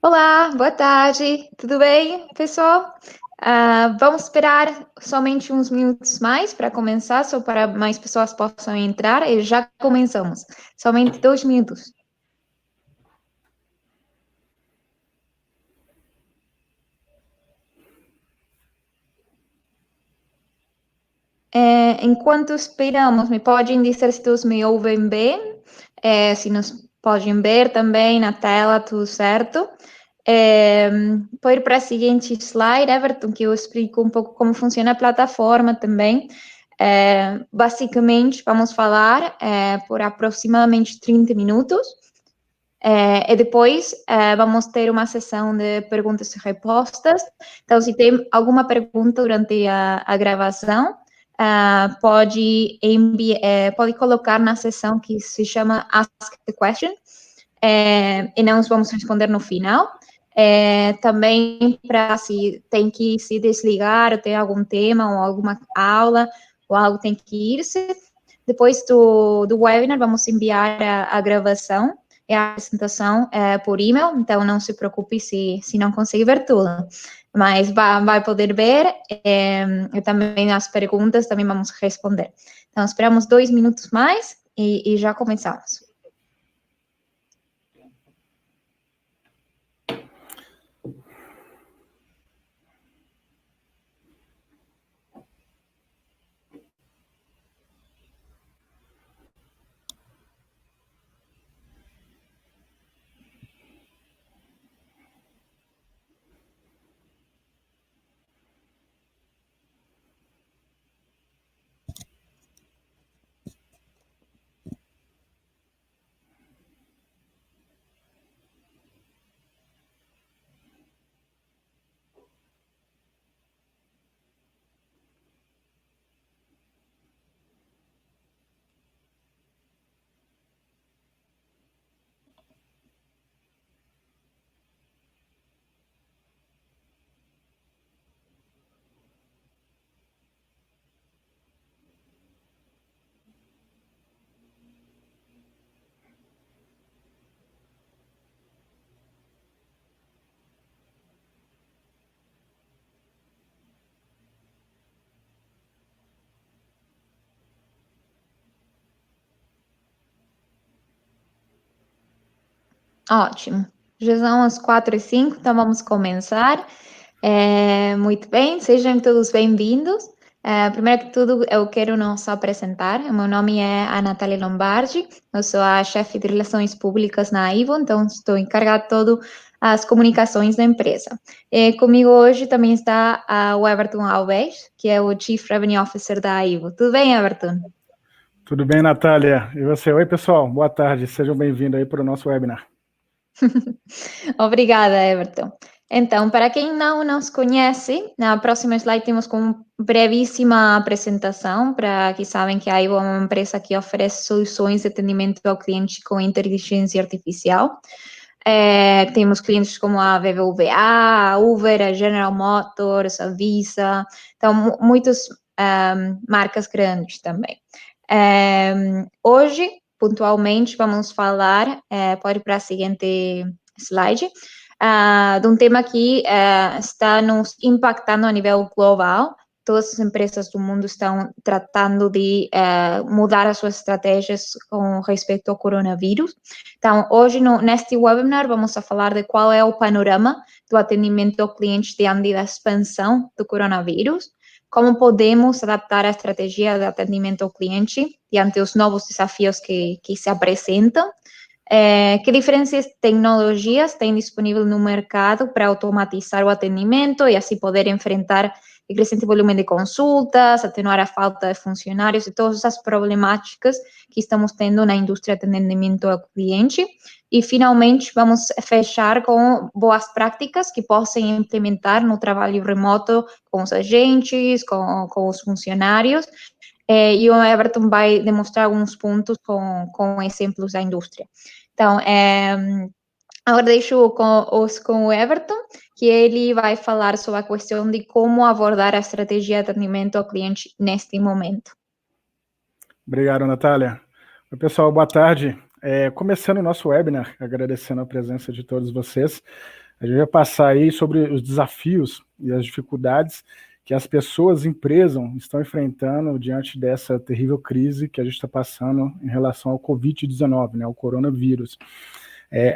Olá, boa tarde, tudo bem, pessoal? Vamos esperar somente uns minutos mais para começar, só para mais pessoas possam entrar e já começamos. Somente 2 minutos. Enquanto esperamos, me podem dizer se todos me ouvem bem, se nos podem ver também na tela, tudo certo. Vou ir para a seguinte slide, Everton, que eu explico um pouco como funciona a plataforma também. Basicamente, vamos falar por aproximadamente 30 minutos. E depois vamos ter uma sessão de perguntas e respostas. Então, se tem alguma pergunta durante a gravação, pode colocar na sessão que se chama Ask the Question, e nós vamos responder no final. Também para se tem que se desligar, ou tem algum tema, ou alguma aula, ou algo tem que ir-se. Depois do webinar, vamos enviar a gravação e a apresentação por e-mail, então não se preocupe se não conseguir ver tudo, mas vai poder ver, e também as perguntas também vamos responder. Então, esperamos 2 minutos mais e já começamos. Ótimo. Já são as 4h05, então vamos começar. Muito bem, sejam todos bem-vindos. Primeiro que tudo, eu quero nos apresentar. Meu nome é a Natália Lombardi, eu sou a chefe de Relações Públicas na Aivo, então estou encarregada de todas as comunicações da empresa. Comigo hoje também está o Everton Alves, que é o Chief Revenue Officer da Aivo. Tudo bem, Everton? Tudo bem, Natália? E você? Oi, pessoal, boa tarde, sejam bem-vindos aí para o nosso webinar. Obrigada, Everton. Então, para quem não nos conhece, na próxima slide temos como brevíssima apresentação, para que sabem que a Aivo é uma empresa que oferece soluções de atendimento ao cliente com inteligência artificial. Temos clientes como a BBVA, a Uber, a General Motors, a Visa, então muitas marcas grandes também. Hoje, pontualmente, vamos falar, pode ir para a seguinte slide, de um tema que está nos impactando a nível global. Todas as empresas do mundo estão tratando de mudar as suas estratégias com respeito ao coronavírus. Então, hoje, neste webinar, vamos a falar de qual é o panorama do atendimento ao cliente diante da expansão do coronavírus, como podemos adaptar a estratégia de atendimento ao cliente diante dos novos desafios que se apresentam, que diferentes tecnologias tem disponível no mercado para automatizar o atendimento e assim poder enfrentar o crescente volume de consultas, atenuar a falta de funcionários e todas as problemáticas que estamos tendo na indústria de atendimento ao cliente. E, finalmente, vamos fechar com boas práticas que possam implementar no trabalho remoto com os agentes, com os funcionários, e o Everton vai demonstrar alguns pontos com exemplos da indústria. Então, agora deixo com o Everton, que ele vai falar sobre a questão de como abordar a estratégia de atendimento ao cliente neste momento. Obrigado, Natália. Oi, pessoal, boa tarde. Começando o nosso webinar, agradecendo a presença de todos vocês, a gente vai passar aí sobre os desafios e as dificuldades que as pessoas, empresas, estão enfrentando diante dessa terrível crise que a gente está passando em relação ao Covid-19, né, o coronavírus.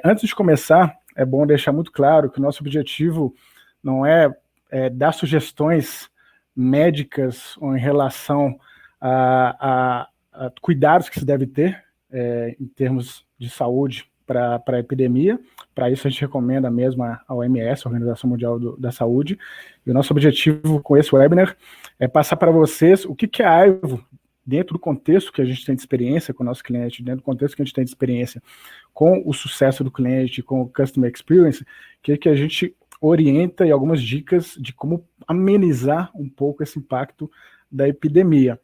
Antes de começar, é bom deixar muito claro que o nosso objetivo não é dar sugestões médicas ou em relação a cuidados que se deve ter em termos de saúde para a epidemia. Para isso a gente recomenda mesmo a OMS, a Organização Mundial da Saúde, e o nosso objetivo com esse webinar é passar para vocês o que é a Aivo, dentro do contexto que a gente tem de experiência com o nosso cliente, dentro do contexto que a gente tem de experiência com o sucesso do cliente, com o Customer Experience, que a gente orienta e algumas dicas de como amenizar um pouco esse impacto da epidemia.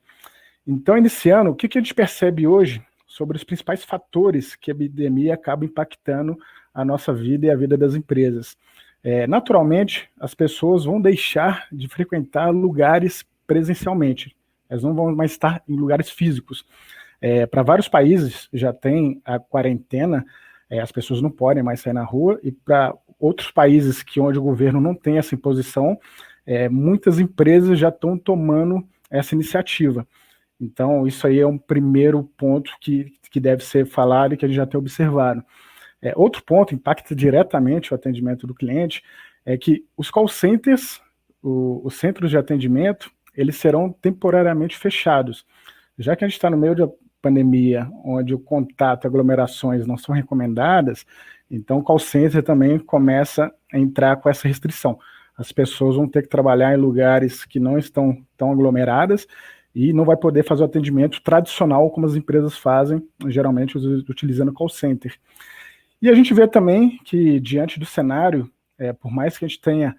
Então, iniciando, o que a gente percebe hoje sobre os principais fatores que a epidemia acaba impactando a nossa vida e a vida das empresas? Naturalmente, as pessoas vão deixar de frequentar lugares presencialmente. Elas não vão mais estar em lugares físicos. Para vários países já tem a quarentena, as pessoas não podem mais sair na rua, e para outros países onde o governo não tem essa imposição, muitas empresas já estão tomando essa iniciativa. Então, isso aí é um primeiro ponto que deve ser falado e que a gente já tem observado. Outro ponto, impacta diretamente o atendimento do cliente, é que os call centers, os centros de atendimento, eles serão temporariamente fechados. Já que a gente está no meio da pandemia, onde o contato, aglomerações não são recomendadas, então o call center também começa a entrar com essa restrição. As pessoas vão ter que trabalhar em lugares que não estão tão aglomeradas e não vai poder fazer o atendimento tradicional como as empresas fazem, geralmente utilizando call center. E a gente vê também que, diante do cenário, por mais que a gente tenha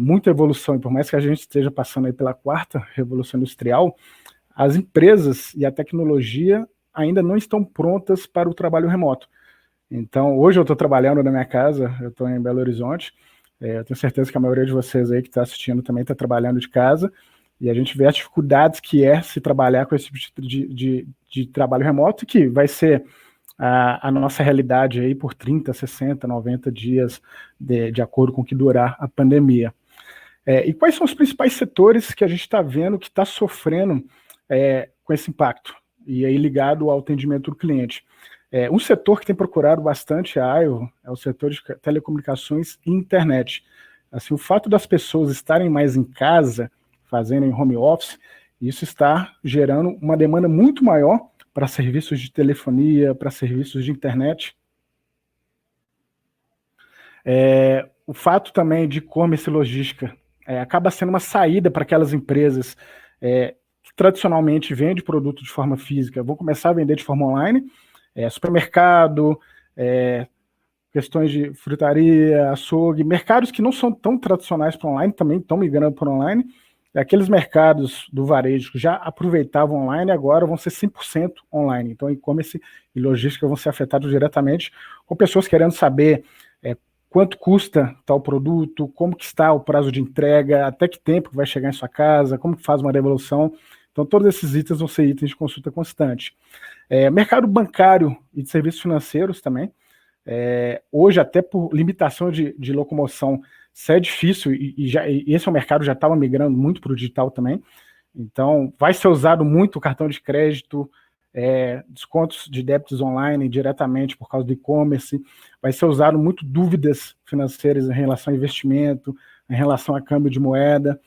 muita evolução e por mais que a gente esteja passando aí pela quarta revolução industrial, as empresas e a tecnologia ainda não estão prontas para o trabalho remoto. Então, hoje eu estou trabalhando na minha casa, eu estou em Belo Horizonte, eu tenho certeza que a maioria de vocês aí que está assistindo também está trabalhando de casa, e a gente vê as dificuldades que se trabalhar com esse tipo de trabalho remoto, que vai ser a nossa realidade aí por 30, 60, 90 dias, de acordo com o que durar a pandemia. E quais são os principais setores que a gente está vendo que está sofrendo com esse impacto? E aí ligado ao atendimento do cliente. Um setor que tem procurado bastante a Aivo é o setor de telecomunicações e internet. Assim, o fato das pessoas estarem mais em casa, fazendo em home office, isso está gerando uma demanda muito maior para serviços de telefonia, para serviços de internet. O fato também de e-commerce e logística acaba sendo uma saída para aquelas empresas que tradicionalmente vendem produto de forma física, vão começar a vender de forma online, supermercado, questões de frutaria, açougue, mercados que não são tão tradicionais para online, também estão migrando para online. Aqueles mercados do varejo que já aproveitavam online, agora vão ser 100% online. Então, e-commerce e logística vão ser afetados diretamente, com pessoas querendo saber quanto custa tal produto, como que está o prazo de entrega, até que tempo vai chegar em sua casa, como que faz uma devolução. Então, todos esses itens vão ser itens de consulta constante. Mercado bancário e de serviços financeiros também. Hoje, até por limitação de locomoção, isso é difícil, e esse é um mercado que já estava migrando muito para o digital também. Então, vai ser usado muito o cartão de crédito, descontos de débitos online diretamente por causa do e-commerce, vai ser usado muito dúvidas financeiras em relação a investimento, em relação a câmbio de moeda.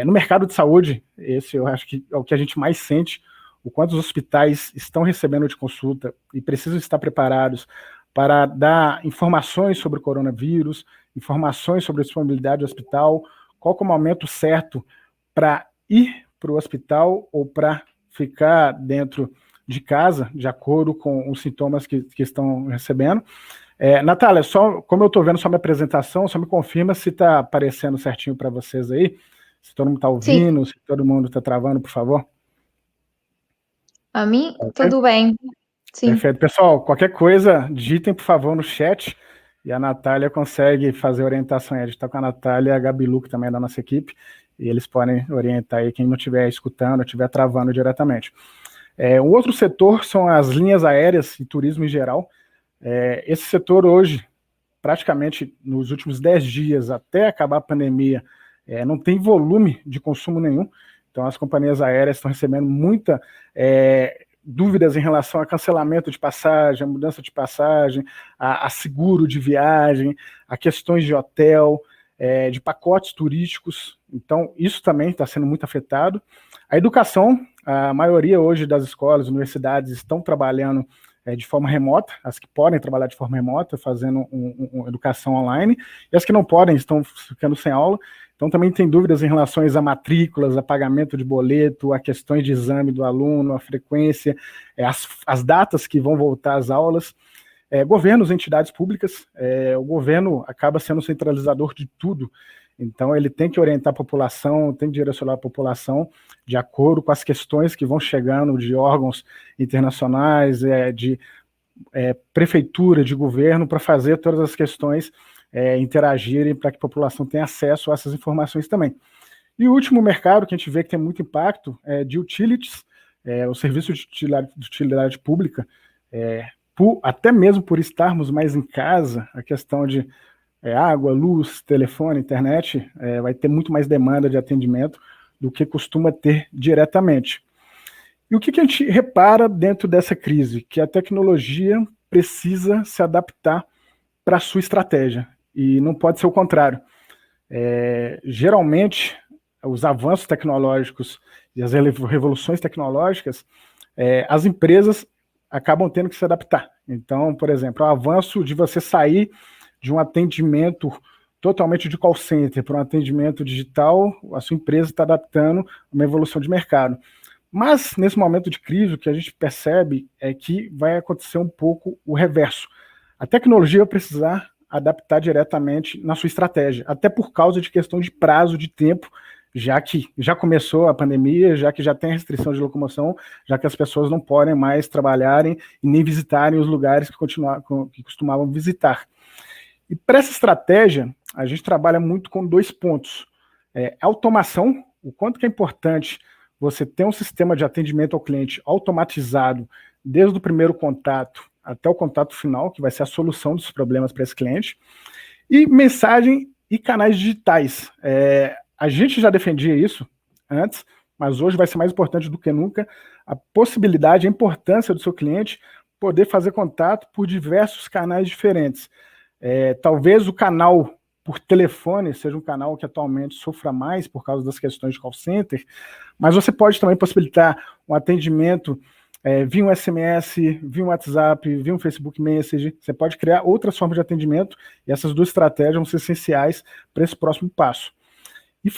No mercado de saúde, esse eu acho que é o que a gente mais sente, o quanto os hospitais estão recebendo de consulta e precisam estar preparados para dar informações sobre o coronavírus, informações sobre a disponibilidade do hospital, qual é o momento certo para ir para o hospital ou para ficar dentro de casa, de acordo com os sintomas que estão recebendo. Natália, só como eu estou vendo só minha apresentação, só me confirma se está aparecendo certinho para vocês aí, se todo mundo está ouvindo, Sim. Se todo mundo está travando, por favor. A mim, tudo bem. Sim. Perfeito. Pessoal, qualquer coisa, digitem, por favor, no chat, e a Natália consegue fazer orientação. A gente está com a Natália e a Gabi Lu, que também é da nossa equipe, e eles podem orientar aí quem não estiver escutando, estiver travando diretamente. Um outro setor são as linhas aéreas e turismo em geral. Esse setor hoje, praticamente nos últimos 10 dias, até acabar a pandemia, não tem volume de consumo nenhum. Então as companhias aéreas estão recebendo muita dúvidas em relação a cancelamento de passagem, a mudança de passagem, a seguro de viagem, a questões de hotel, de pacotes turísticos. Então isso também está sendo muito afetado. A educação, a maioria hoje das escolas, universidades estão trabalhando de forma remota, as que podem trabalhar de forma remota, fazendo uma educação online, e as que não podem estão ficando sem aula. Então também tem dúvidas em relação a matrículas, a pagamento de boleto, a questões de exame do aluno, a frequência, as datas que vão voltar às aulas. Governos, entidades públicas, o governo acaba sendo o centralizador de tudo. Então ele tem que orientar a população, tem que direcionar a população de acordo com as questões que vão chegando de órgãos internacionais, de prefeitura, de governo, para fazer todas as questões interagirem para que a população tenha acesso a essas informações também. E o último mercado que a gente vê que tem muito impacto é de utilities, o serviço de utilidade pública, até mesmo por estarmos mais em casa, a questão de água, luz, telefone, internet, vai ter muito mais demanda de atendimento do que costuma ter diretamente. E o que a gente repara dentro dessa crise? Que a tecnologia precisa se adaptar para a sua estratégia, e não pode ser o contrário. Geralmente, os avanços tecnológicos e as revoluções tecnológicas, as empresas acabam tendo que se adaptar. Então, por exemplo, o avanço de você sair de um atendimento totalmente de call center para um atendimento digital, a sua empresa está adaptando uma evolução de mercado. Mas, nesse momento de crise, o que a gente percebe é que vai acontecer um pouco o reverso. A tecnologia vai precisar adaptar diretamente na sua estratégia, até por causa de questão de prazo de tempo, já que já começou a pandemia, já que já tem restrição de locomoção, já que as pessoas não podem mais trabalharem e nem visitarem os lugares que costumavam visitar. E para essa estratégia, a gente trabalha muito com 2 pontos. Automação, o quanto que é importante você ter um sistema de atendimento ao cliente automatizado, desde o primeiro contato até o contato final, que vai ser a solução dos problemas para esse cliente, e mensagem e canais digitais. A gente já defendia isso antes, mas hoje vai ser mais importante do que nunca a possibilidade, a importância do seu cliente poder fazer contato por diversos canais diferentes. Talvez o canal por telefone seja um canal que atualmente sofra mais por causa das questões de call center, mas você pode também possibilitar um atendimento via um SMS, via um WhatsApp, via um Facebook Message. Você pode criar outras formas de atendimento, e essas 2 estratégias vão ser essenciais para esse próximo passo. E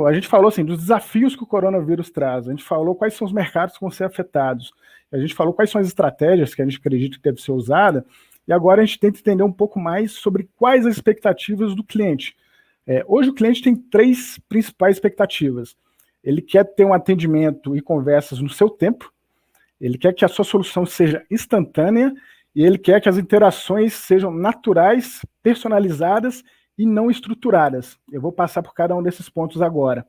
a gente falou assim, dos desafios que o coronavírus traz, a gente falou quais são os mercados que vão ser afetados, a gente falou quais são as estratégias que a gente acredita que deve ser usada, e agora a gente tenta entender um pouco mais sobre quais as expectativas do cliente. Hoje o cliente tem 3 principais expectativas. Ele quer ter um atendimento e conversas no seu tempo, ele quer que a sua solução seja instantânea, e ele quer que as interações sejam naturais, personalizadas e não estruturadas. Eu vou passar por cada um desses pontos agora.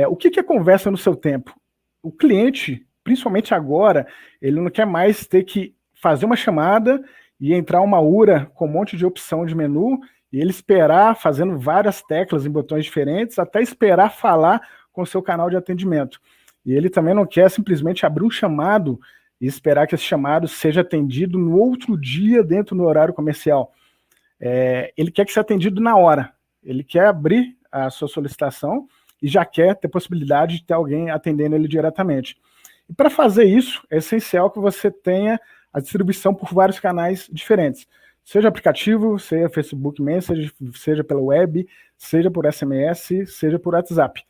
O que é conversa no seu tempo? O cliente, principalmente agora, ele não quer mais ter que fazer uma chamada e entrar uma URA com um monte de opção de menu, e ele esperar, fazendo várias teclas em botões diferentes, até esperar falar com o seu canal de atendimento. E ele também não quer simplesmente abrir um chamado e esperar que esse chamado seja atendido no outro dia dentro do horário comercial. Ele quer que seja atendido na hora. Ele quer abrir a sua solicitação e já quer ter possibilidade de ter alguém atendendo ele diretamente. E para fazer isso, é essencial que você tenha a distribuição por vários canais diferentes. Seja aplicativo, seja Facebook Messenger, seja pela web, seja por SMS, seja por WhatsApp.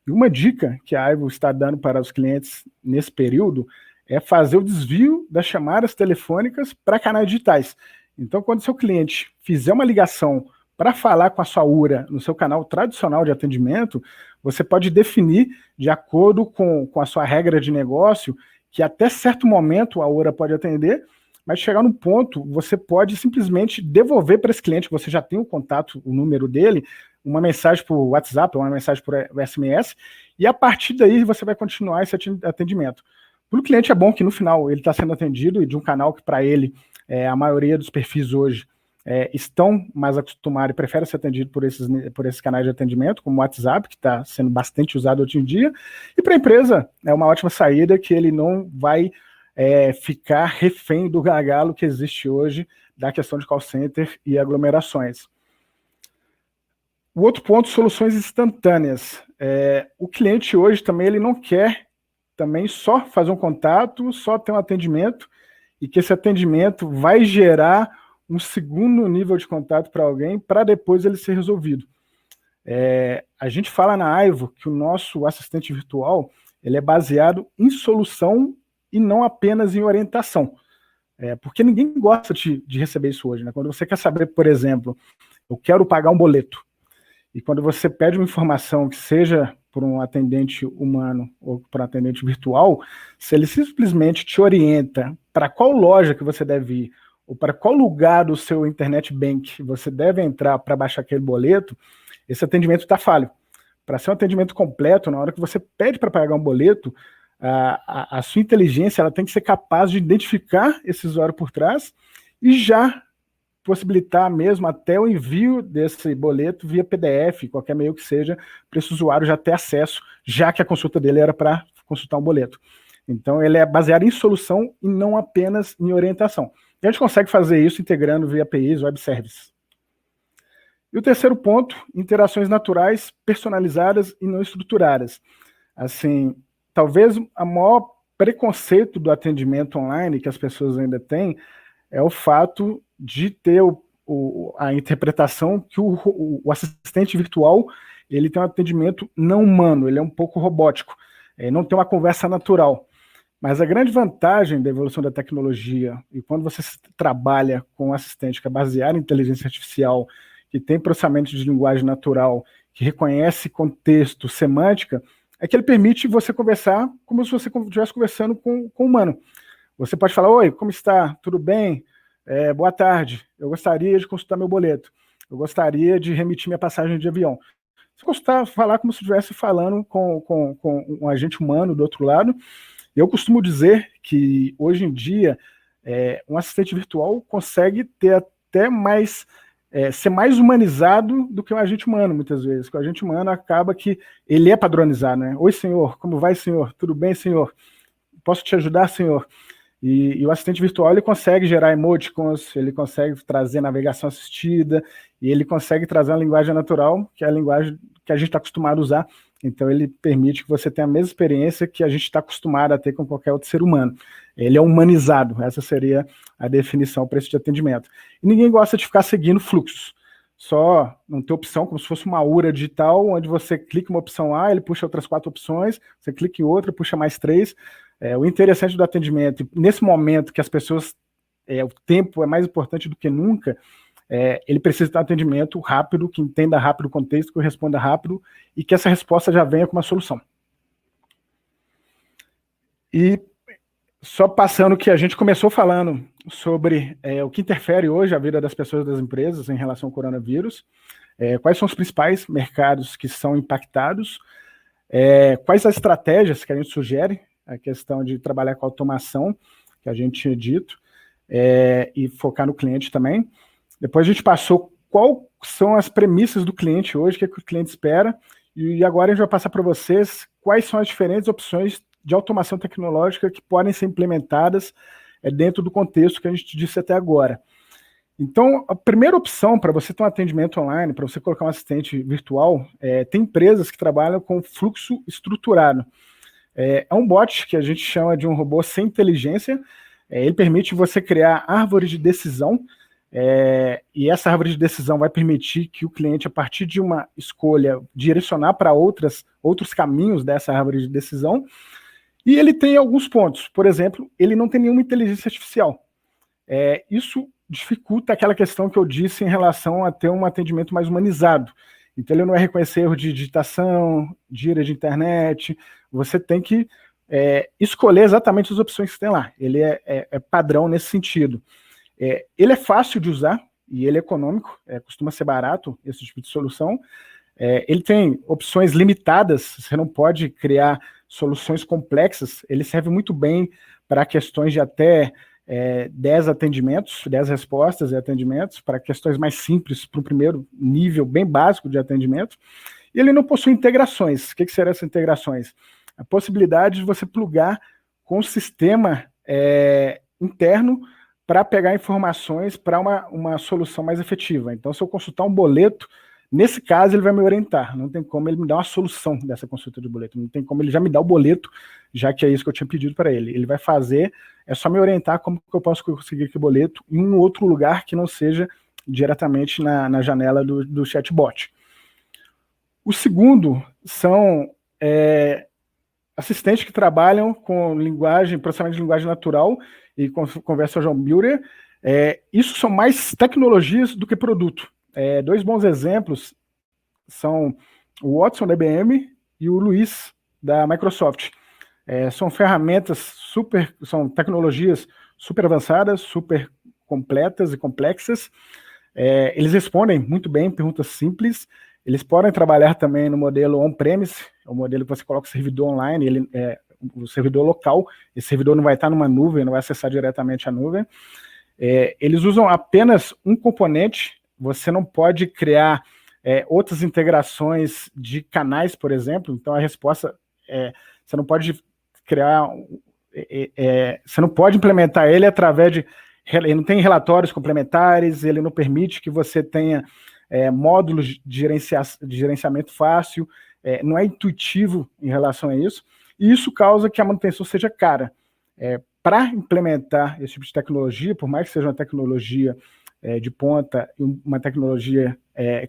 E uma dica que a Aivo está dando para os clientes nesse período é fazer o desvio das chamadas telefônicas para canais digitais. Então, quando seu cliente fizer uma ligação para falar com a sua URA no seu canal tradicional de atendimento, você pode definir, de acordo com a sua regra de negócio, que até certo momento a URA pode atender, mas chegar num ponto, você pode simplesmente devolver para esse cliente, que você já tem o contato, o número dele, uma mensagem por WhatsApp, uma mensagem por SMS, e a partir daí você vai continuar esse atendimento. Para o cliente é bom que no final ele está sendo atendido e de um canal que para ele, a maioria dos perfis hoje estão mais acostumados e preferem ser atendidos por esses canais de atendimento, como o WhatsApp, que está sendo bastante usado hoje em dia, e para a empresa é uma ótima saída que ele não vai ficar refém do gargalo que existe hoje da questão de call center e aglomerações. O outro ponto, soluções instantâneas. O cliente hoje também ele não quer também só fazer um contato, só ter um atendimento, e que esse atendimento vai gerar um segundo nível de contato para alguém, para depois ele ser resolvido. A gente fala na Aivo que o nosso assistente virtual ele é baseado em solução e não apenas em orientação. Porque ninguém gosta de receber isso hoje, né? Quando você quer saber, por exemplo, eu quero pagar um boleto, e quando você pede uma informação que seja por um atendente humano ou por um atendente virtual, se ele simplesmente te orienta para qual loja que você deve ir, ou para qual lugar do seu internet bank você deve entrar para baixar aquele boleto, esse atendimento está falho. Para ser um atendimento completo, na hora que você pede para pagar um boleto, a sua inteligência ela tem que ser capaz de identificar esse usuário por trás e já possibilitar mesmo até o envio desse boleto via PDF, qualquer meio que seja, para esse usuário já ter acesso, já que a consulta dele era para consultar um boleto. Então, ele é baseado em solução e não apenas em orientação. E a gente consegue fazer isso integrando via APIs, web services. E o terceiro ponto, interações naturais, personalizadas e não estruturadas. Assim, talvez o maior preconceito do atendimento online que as pessoas ainda têm é o fato de ter a interpretação que o assistente virtual ele tem um atendimento não humano, ele é um pouco robótico, não tem uma conversa natural. Mas a grande vantagem da evolução da tecnologia, e quando você trabalha com um assistente que é baseado em inteligência artificial, que tem processamento de linguagem natural, que reconhece contexto, semântica, é que ele permite você conversar como se você estivesse conversando com um humano. Você pode falar, oi, como está? Tudo bem? Boa tarde, eu gostaria de consultar meu boleto, eu gostaria de remitir minha passagem de avião. Você falar como se estivesse falando com um agente humano do outro lado. Eu costumo dizer que, hoje em dia, um assistente virtual consegue ter até mais, ser mais humanizado do que um agente humano, muitas vezes. Porque o agente humano acaba que ele é padronizado, né? Oi, senhor, como vai, senhor? Tudo bem, senhor? Posso te ajudar, senhor? E o assistente virtual ele consegue gerar emoticons, ele consegue trazer navegação assistida, e ele consegue trazer uma linguagem natural, que é a linguagem que a gente está acostumado a usar. Então ele permite que você tenha a mesma experiência que a gente está acostumado a ter com qualquer outro ser humano. Ele é humanizado, essa seria a definição para esse de atendimento. E ninguém gosta de ficar seguindo fluxos. Só não ter opção, como se fosse uma URA digital, onde você clica uma opção A, ele puxa outras 4 opções, você clica em outra, puxa mais 3. O interessante do atendimento, nesse momento que as pessoas, o tempo é mais importante do que nunca, ele precisa ter um atendimento rápido, que entenda rápido o contexto, que responda rápido e que essa resposta já venha com uma solução. E só passando que a gente começou falando sobre o que interfere hoje a vida das pessoas e das empresas em relação ao coronavírus, quais são os principais mercados que são impactados, quais as estratégias que a gente sugere, a questão de trabalhar com automação, que a gente tinha dito, e focar no cliente também. Depois a gente passou quais são as premissas do cliente hoje, o que o cliente espera, e agora a gente vai passar para vocês quais são as diferentes opções de automação tecnológica que podem ser implementadas dentro do contexto que a gente disse até agora. Então, a primeira opção para você ter um atendimento online, para você colocar um assistente virtual, tem empresas que trabalham com fluxo estruturado. É um bot que a gente chama de um robô sem inteligência. Ele permite você criar árvores de decisão, e essa árvore de decisão vai permitir que o cliente, a partir de uma escolha, direcionar para outros caminhos dessa árvore de decisão. E ele tem alguns pontos. Por exemplo, ele não tem nenhuma inteligência artificial. Isso dificulta aquela questão que eu disse em relação a ter um atendimento mais humanizado. Então ele não vai reconhecer erro de digitação, gíria de internet. Você tem que escolher exatamente as opções que tem lá. Ele é padrão nesse sentido. Ele é fácil de usar e ele é econômico, costuma ser barato esse tipo de solução. Ele tem opções limitadas, você não pode criar soluções complexas, ele serve muito bem para questões de até 10 atendimentos, 10 respostas e atendimentos, para questões mais simples, para o primeiro nível bem básico de atendimento. E ele não possui integrações. O que seriam essas integrações? A possibilidade de você plugar com o sistema interno para pegar informações para uma solução mais efetiva. Então, se eu consultar um boleto, nesse caso ele vai me orientar. Não tem como ele me dar uma solução dessa consulta de boleto. Não tem como ele já me dar o boleto, já que é isso que eu tinha pedido para ele. Ele vai fazer, é só me orientar como que eu posso conseguir aquele boleto em um outro lugar que não seja diretamente na janela do chatbot. O segundo são assistentes que trabalham com processamento de linguagem natural e conversational builder. Isso são mais tecnologias do que produto. 2 bons exemplos são o Watson da IBM e o Luiz da Microsoft. São ferramentas são tecnologias super avançadas, super completas e complexas. Eles respondem muito bem perguntas simples. Eles podem trabalhar também no modelo on-premise, o modelo que você coloca o servidor online, o servidor local. Esse servidor não vai estar numa nuvem, não vai acessar diretamente a nuvem. Eles usam apenas um componente. Você não pode criar outras integrações de canais, por exemplo. Então, a resposta você não pode criar... você não pode implementar ele através de... Ele não tem relatórios complementares, ele não permite que você tenha módulos de gerenciamento fácil, não é intuitivo em relação a isso, e isso causa que a manutenção seja cara. Para implementar esse tipo de tecnologia, por mais que seja uma tecnologia de ponta, uma tecnologia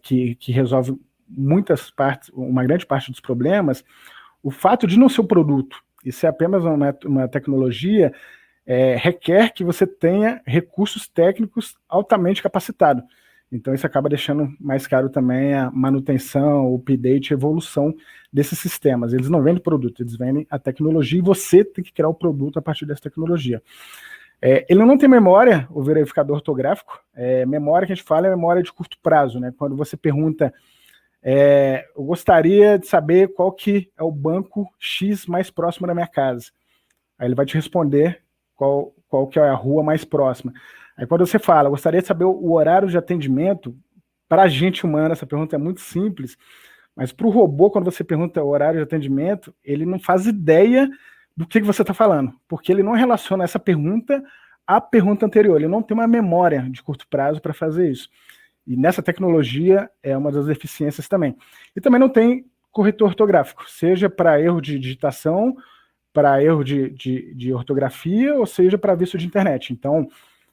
que resolve uma grande parte dos problemas, o fato de não ser um produto e ser apenas uma tecnologia requer que você tenha recursos técnicos altamente capacitados. Então isso acaba deixando mais caro também a manutenção, o update, a evolução desses sistemas. Eles não vendem produto, eles vendem a tecnologia e você tem que criar o produto a partir dessa tecnologia. Ele não tem memória, o verificador ortográfico. Memória que a gente fala é memória de curto prazo, né? Quando você pergunta, eu gostaria de saber qual que é o banco X mais próximo da minha casa. Aí ele vai te responder qual que é a rua mais próxima. Aí quando você fala, gostaria de saber o horário de atendimento, para a gente humana, essa pergunta é muito simples, mas para o robô, quando você pergunta o horário de atendimento, ele não faz ideia do que você está falando, porque ele não relaciona essa pergunta à pergunta anterior, ele não tem uma memória de curto prazo para fazer isso. E nessa tecnologia é uma das deficiências também. E também não tem corretor ortográfico, seja para erro de digitação, para erro de ortografia, ou seja para vício de internet. Então,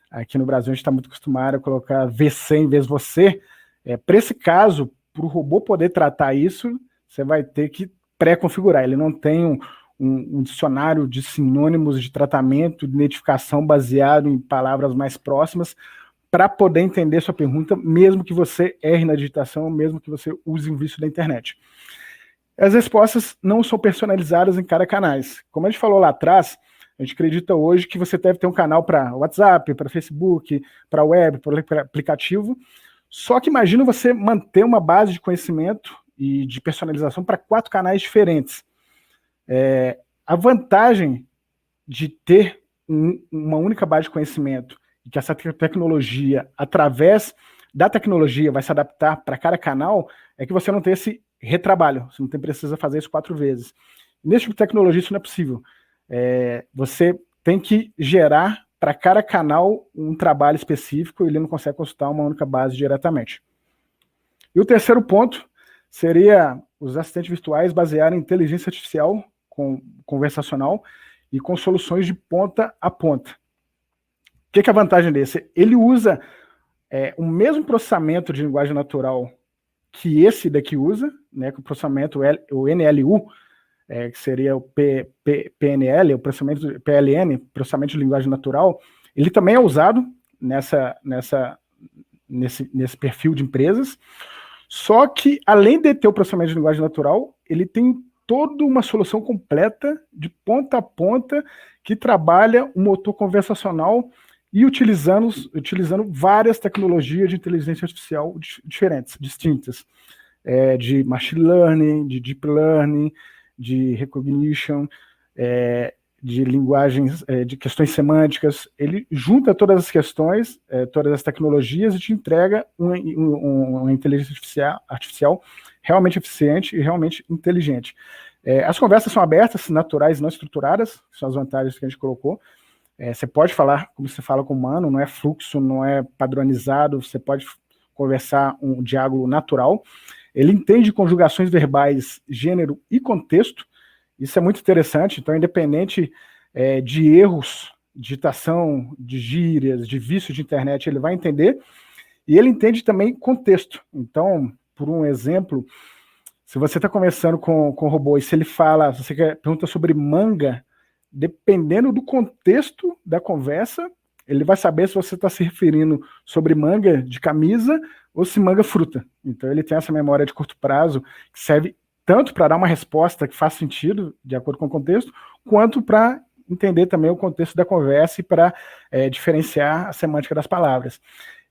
aqui no Brasil a gente está muito acostumado a colocar VC em vez de você. Para esse caso, para o robô poder tratar isso, você vai ter que pré-configurar. Ele não tem um dicionário de sinônimos de tratamento, de identificação baseado em palavras mais próximas, para poder entender sua pergunta, mesmo que você erre na digitação, mesmo que você use um vício da internet. As respostas não são personalizadas em cada canal. Como a gente falou lá atrás, a gente acredita hoje que você deve ter um canal para WhatsApp, para Facebook, para web, para aplicativo. Só que imagina você manter uma base de conhecimento e de personalização para 4 canais diferentes. A vantagem de ter uma única base de conhecimento e que essa tecnologia, através da tecnologia, vai se adaptar para cada canal, é que você não tem esse retrabalho, você não precisa fazer isso 4 vezes. Nesse tipo de tecnologia isso não é possível. Você tem que gerar para cada canal um trabalho específico e ele não consegue consultar uma única base diretamente. E o terceiro ponto seria os assistentes virtuais baseados em inteligência artificial conversacional e com soluções de ponta a ponta. O que é a vantagem desse? Ele usa o mesmo processamento de linguagem natural que esse daqui usa, né, que o processamento, o NLU, que seria o PNL, o processamento PLN, processamento de linguagem natural, ele também é usado nesse perfil de empresas, só que, além de ter o processamento de linguagem natural, ele tem toda uma solução completa, de ponta a ponta, que trabalha o motor conversacional e utilizando várias tecnologias de inteligência artificial diferentes, distintas, de machine learning, de deep learning, de recognition, de linguagens, de questões semânticas. Ele junta todas as questões, todas as tecnologias e te entrega uma inteligência artificial realmente eficiente e realmente inteligente. As conversas são abertas, naturais, não estruturadas, que são as vantagens que a gente colocou. Você pode falar como você fala com o humano, não é fluxo, não é padronizado, você pode conversar um diálogo natural. Ele entende conjugações verbais, gênero e contexto. Isso é muito interessante. Então, independente de erros, digitação, de gírias, de vício de internet, ele vai entender. E ele entende também contexto. Então, por um exemplo, se você está conversando com o robô e se ele fala, se você pergunta sobre manga, dependendo do contexto da conversa, ele vai saber se você está se referindo sobre manga de camisa ou se manga fruta. Então ele tem essa memória de curto prazo que serve tanto para dar uma resposta que faz sentido, de acordo com o contexto, quanto para entender também o contexto da conversa e para diferenciar a semântica das palavras.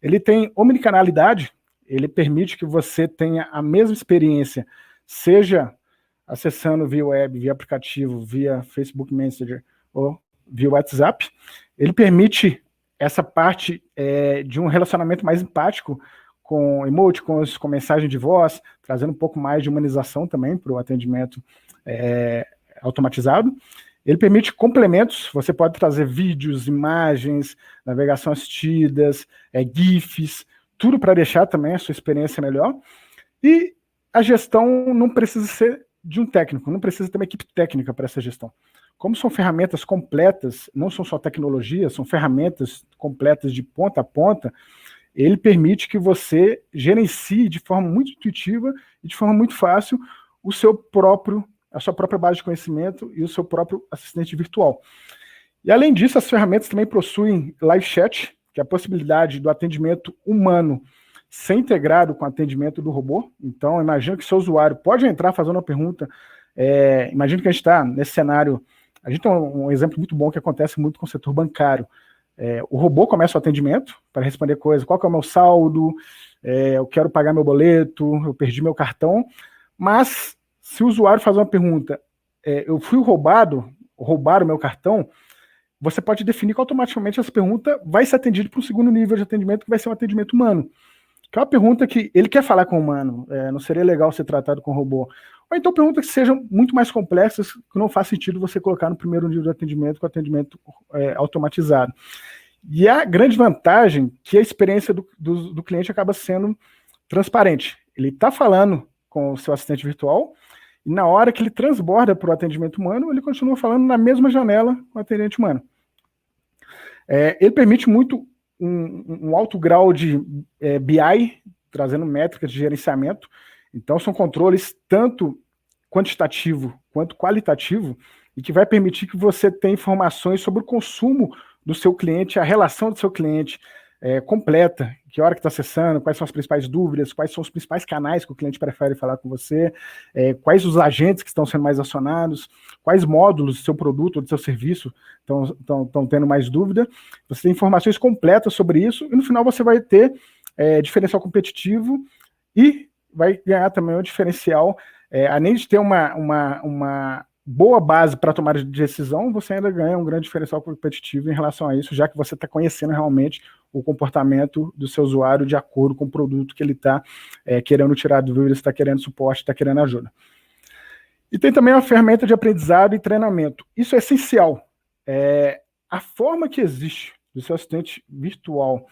Ele tem omnicanalidade, ele permite que você tenha a mesma experiência, seja acessando via web, via aplicativo, via Facebook Messenger ou via WhatsApp. Ele permite essa parte de um relacionamento mais empático com emoticons, com mensagem de voz, trazendo um pouco mais de humanização também para o atendimento automatizado. Ele permite complementos, você pode trazer vídeos, imagens, navegação assistidas, GIFs, tudo para deixar também a sua experiência melhor. E a gestão não precisa ser de um técnico, não precisa ter uma equipe técnica para essa gestão. Como são ferramentas completas, não são só tecnologias, são ferramentas completas de ponta a ponta, ele permite que você gerencie de forma muito intuitiva e de forma muito fácil a sua própria base de conhecimento e o seu próprio assistente virtual. E além disso, as ferramentas também possuem live chat, que é a possibilidade do atendimento humano ser integrado com o atendimento do robô. Então, imagina que seu usuário pode entrar fazendo uma pergunta. Imagina que a gente está nesse cenário. A gente tem um exemplo muito bom que acontece muito com o setor bancário. O robô começa o atendimento para responder coisas. Qual que é o meu saldo? Eu quero pagar meu boleto, eu perdi meu cartão. Mas, se o usuário faz uma pergunta, eu fui roubaram o meu cartão, você pode definir que automaticamente essa pergunta vai ser atendida para um segundo nível de atendimento, que vai ser um atendimento humano. Que é uma pergunta que ele quer falar com o humano, não seria legal ser tratado com robô. Ou então perguntas que sejam muito mais complexas, que não faz sentido você colocar no primeiro nível de atendimento, com atendimento automatizado. E a grande vantagem é que a experiência do cliente acaba sendo transparente. Ele está falando com o seu assistente virtual, e na hora que ele transborda para o atendimento humano, ele continua falando na mesma janela com o atendente humano. Ele permite muito um alto grau de BI, trazendo métricas de gerenciamento. Então, são controles tanto quantitativo quanto qualitativo, e que vai permitir que você tenha informações sobre o consumo do seu cliente, a relação do seu cliente completa, que hora que está acessando, quais são as principais dúvidas, quais são os principais canais que o cliente prefere falar com você, quais os agentes que estão sendo mais acionados, quais módulos do seu produto ou do seu serviço estão tendo mais dúvida. Você tem informações completas sobre isso, e no final você vai ter diferencial competitivo e vai ganhar também um diferencial, além de ter uma boa base para tomar de decisão, você ainda ganha um grande diferencial competitivo em relação a isso, já que você está conhecendo realmente o comportamento do seu usuário de acordo com o produto que ele está querendo tirar dúvidas, está querendo suporte, está querendo ajuda. E tem também uma ferramenta de aprendizado e treinamento. Isso é essencial. A forma que existe do seu assistente virtual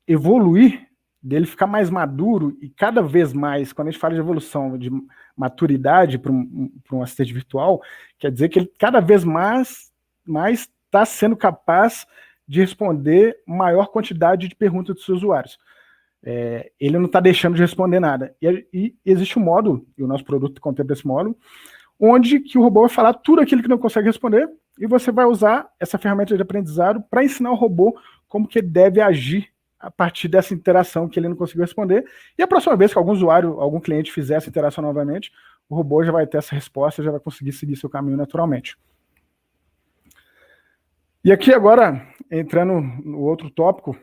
evoluir, dele ficar mais maduro, e cada vez mais, quando a gente fala de evolução, de maturidade para um assistente virtual, quer dizer que ele cada vez mais está sendo capaz de responder maior quantidade de perguntas dos seus usuários. Ele não está deixando de responder nada. E existe um módulo, e o nosso produto contempla esse módulo, onde que o robô vai falar tudo aquilo que não consegue responder, e você vai usar essa ferramenta de aprendizado para ensinar o robô como que ele deve agir a partir dessa interação que ele não conseguiu responder. E a próxima vez que algum usuário, algum cliente fizer essa interação novamente, o robô já vai ter essa resposta, já vai conseguir seguir seu caminho naturalmente. E aqui agora, entrando no outro tópico,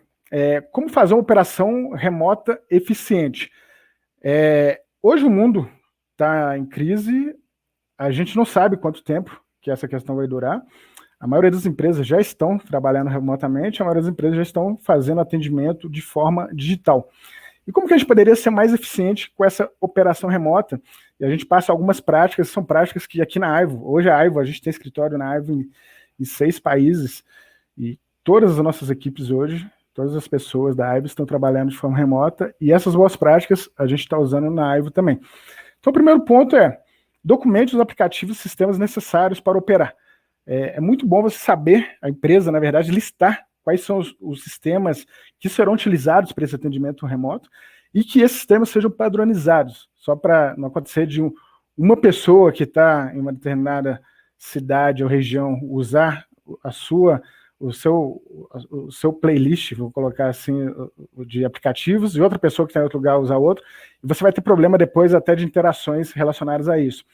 como fazer uma operação remota eficiente. Hoje o mundo está em crise, a gente não sabe quanto tempo que essa questão vai durar. A maioria das empresas já estão trabalhando remotamente, a maioria das empresas já estão fazendo atendimento de forma digital. E como que a gente poderia ser mais eficiente com essa operação remota? E a gente passa algumas práticas, são práticas que aqui na Aivo, hoje a gente tem escritório na Aivo em 6 países, e todas as nossas equipes hoje, todas as pessoas da Aivo estão trabalhando de forma remota, e essas boas práticas a gente está usando na Aivo também. Então o primeiro ponto é, documente os aplicativos e sistemas necessários para operar. É muito bom você saber, a empresa, na verdade, listar quais são os sistemas que serão utilizados para esse atendimento remoto e que esses sistemas sejam padronizados, só para não acontecer de uma pessoa que está em uma determinada cidade ou região usar o seu playlist, vou colocar assim, de aplicativos, e outra pessoa que está em outro lugar usar outro, e você vai ter problema depois até de interações relacionadas a isso.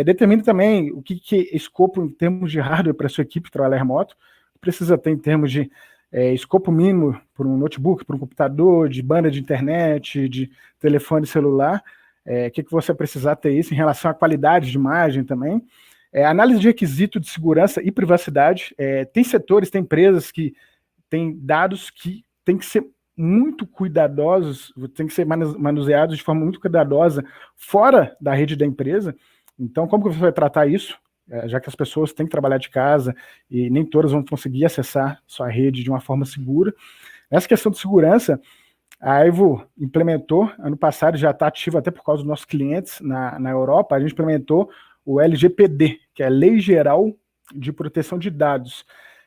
Determine também o que é escopo em termos de hardware para a sua equipe trabalhar remoto, precisa ter em termos de escopo mínimo para um notebook, para um computador, de banda de internet, de telefone celular, o que você precisar ter isso em relação à qualidade de imagem também. Análise de requisito de segurança e privacidade. Tem setores, tem empresas que têm dados que têm que ser muito cuidadosos, tem que ser manuseados de forma muito cuidadosa fora da rede da empresa. Então, como que você vai tratar isso? Já que as pessoas têm que trabalhar de casa e nem todas vão conseguir acessar sua rede de uma forma segura. Essa questão de segurança, a Aivo implementou, ano passado já está ativa até por causa dos nossos clientes na Europa, a gente implementou o LGPD, que é a Lei Geral de Proteção de Dados.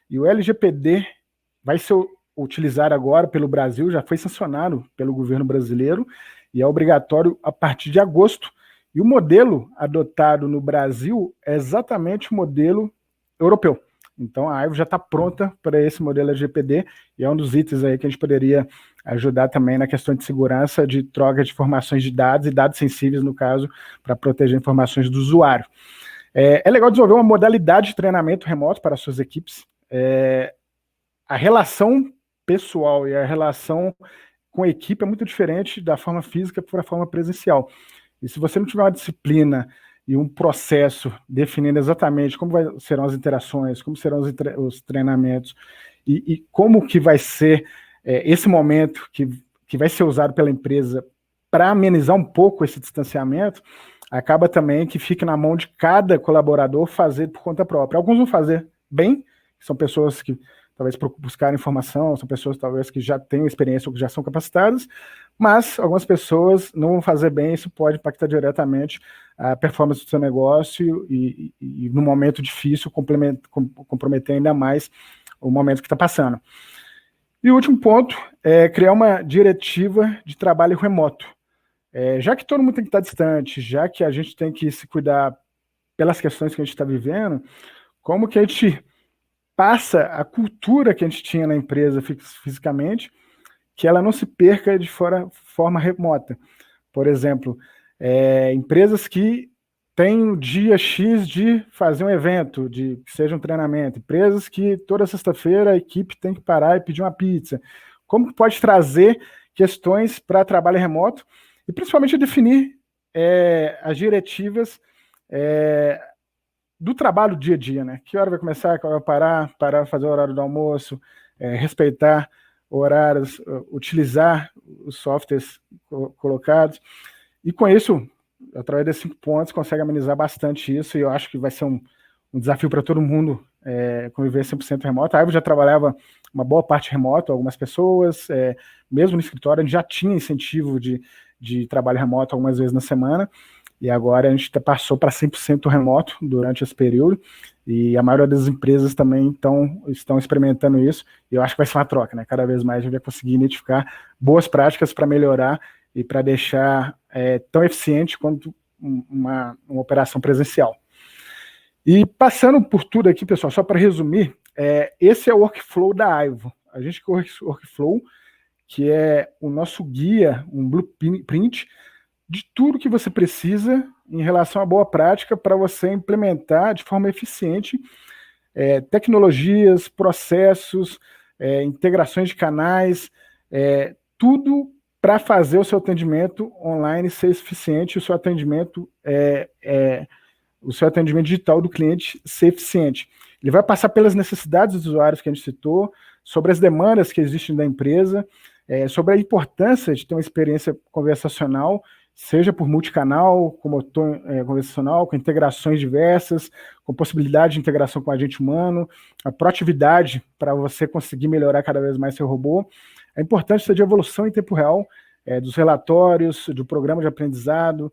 E o LGPD vai ser utilizado agora pelo Brasil, já foi sancionado pelo governo brasileiro e é obrigatório a partir de agosto. E o modelo adotado no Brasil é exatamente o modelo europeu. Então a Aivo já está pronta para esse modelo LGPD e é um dos itens aí que a gente poderia ajudar também na questão de segurança, de troca de informações de dados e dados sensíveis, no caso, para proteger informações do usuário. É legal desenvolver uma modalidade de treinamento remoto para as suas equipes. A relação pessoal e a relação com a equipe é muito diferente da forma física para a forma presencial. E se você não tiver uma disciplina e um processo definindo exatamente como serão as interações, como serão os treinamentos e como que vai ser esse momento que vai ser usado pela empresa para amenizar um pouco esse distanciamento, acaba também que fica na mão de cada colaborador fazer por conta própria. Alguns vão fazer bem, são pessoas que talvez buscar informação, são pessoas talvez que já tenham experiência ou que já são capacitadas, mas algumas pessoas não vão fazer bem, isso pode impactar diretamente a performance do seu negócio e no momento difícil comprometer ainda mais o momento que está passando. E o último ponto é criar uma diretiva de trabalho remoto. Já que todo mundo tem que estar distante, já que a gente tem que se cuidar pelas questões que a gente está vivendo, como que a gente passa a cultura que a gente tinha na empresa fisicamente, que ela não se perca de forma remota. Por exemplo, empresas que têm o dia X de fazer um evento, que seja um treinamento, empresas que toda sexta-feira a equipe tem que parar e pedir uma pizza. Como que pode trazer questões para trabalho remoto e principalmente definir as diretivas do trabalho dia a dia, né? Que hora vai começar, que hora vai parar fazer o horário do almoço, respeitar horários, utilizar os softwares colocados. E com isso, através desses 5 pontos, consegue amenizar bastante isso, e eu acho que vai ser um desafio para todo mundo conviver 100% remoto. A Aivo já trabalhava uma boa parte remoto, algumas pessoas, mesmo no escritório, a gente já tinha incentivo de trabalho remoto algumas vezes na semana, e agora a gente passou para 100% remoto durante esse período, e a maioria das empresas também estão experimentando isso, e eu acho que vai ser uma troca, né? Cada vez mais a gente vai conseguir identificar boas práticas para melhorar e para deixar tão eficiente quanto uma operação presencial. E passando por tudo aqui, pessoal, só para resumir, esse é o workflow da Aivo. A gente tem o workflow, que é o nosso guia, um blueprint de tudo que você precisa em relação à boa prática para você implementar de forma eficiente tecnologias, processos, integrações de canais, tudo para fazer o seu atendimento online ser eficiente, o seu atendimento o seu atendimento digital do cliente ser eficiente. Ele vai passar pelas necessidades dos usuários que a gente citou, sobre as demandas que existem da empresa, sobre a importância de ter uma experiência conversacional, seja por multicanal, com motor conversacional, com integrações diversas, com possibilidade de integração com o agente humano, a proatividade para você conseguir melhorar cada vez mais seu robô, a importância de evolução em tempo real, dos relatórios, do programa de aprendizado,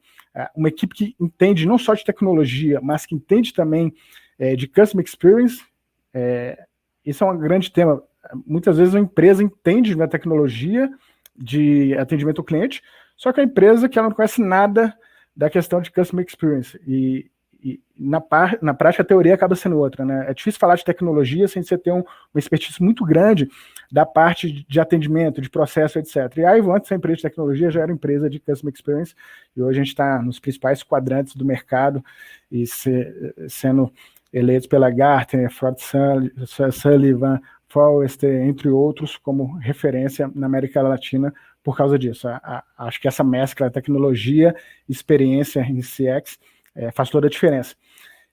uma equipe que entende não só de tecnologia, mas que entende também de Customer Experience. Esse é um grande tema. Muitas vezes a empresa entende da tecnologia de atendimento ao cliente, só que a empresa que ela não conhece nada da questão de Customer Experience. E na prática a teoria acaba sendo outra, né? É difícil falar de tecnologia sem você ter uma expertise muito grande da parte de atendimento, de processo, etc. E a Ivan, antes de ser empresa de tecnologia, já era empresa de Customer Experience, e hoje a gente está nos principais quadrantes do mercado, e sendo eleitos pela Gartner, Frost Sullivan, Forrester, entre outros, como referência na América Latina por causa disso. Acho que essa mescla tecnologia, experiência em CX faz toda a diferença.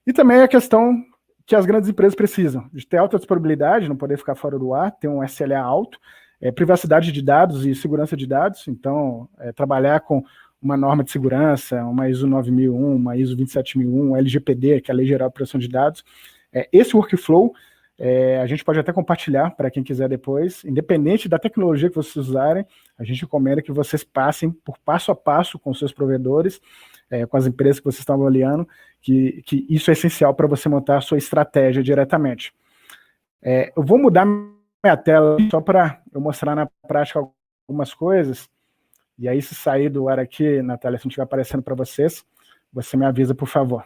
E também a questão que as grandes empresas precisam, de ter alta disponibilidade, não poder ficar fora do ar, ter um SLA alto, privacidade de dados e segurança de dados, então trabalhar com uma norma de segurança, uma ISO 9001, uma ISO 27001, LGPD, que é a Lei Geral de Proteção de Dados. Esse workflow a gente pode até compartilhar para quem quiser depois, independente da tecnologia que vocês usarem, a gente recomenda que vocês passem por passo a passo com seus provedores, com as empresas que vocês estão avaliando, que isso é essencial para você montar a sua estratégia diretamente. Eu vou mudar minha tela só para eu mostrar na prática algumas coisas, e aí se sair do ar aqui, Natália, se não estiver aparecendo para vocês, você me avisa, por favor.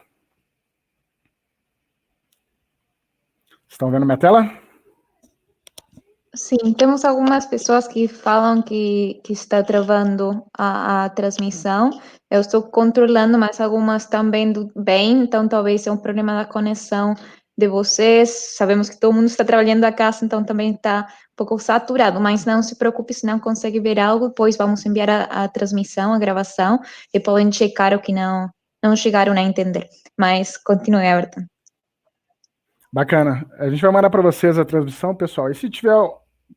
Estão vendo minha tela? Sim, temos algumas pessoas que falam que está travando a transmissão. Eu estou controlando, mas algumas estão vendo bem, então talvez seja um problema da conexão de vocês. Sabemos que todo mundo está trabalhando da casa, então também está um pouco saturado, mas não se preocupe se não consegue ver algo, depois vamos enviar a transmissão, a gravação, e podem checar o que não chegaram a entender. Mas continue, Everton. Bacana. A gente vai mandar para vocês a transmissão, pessoal. E se tiver,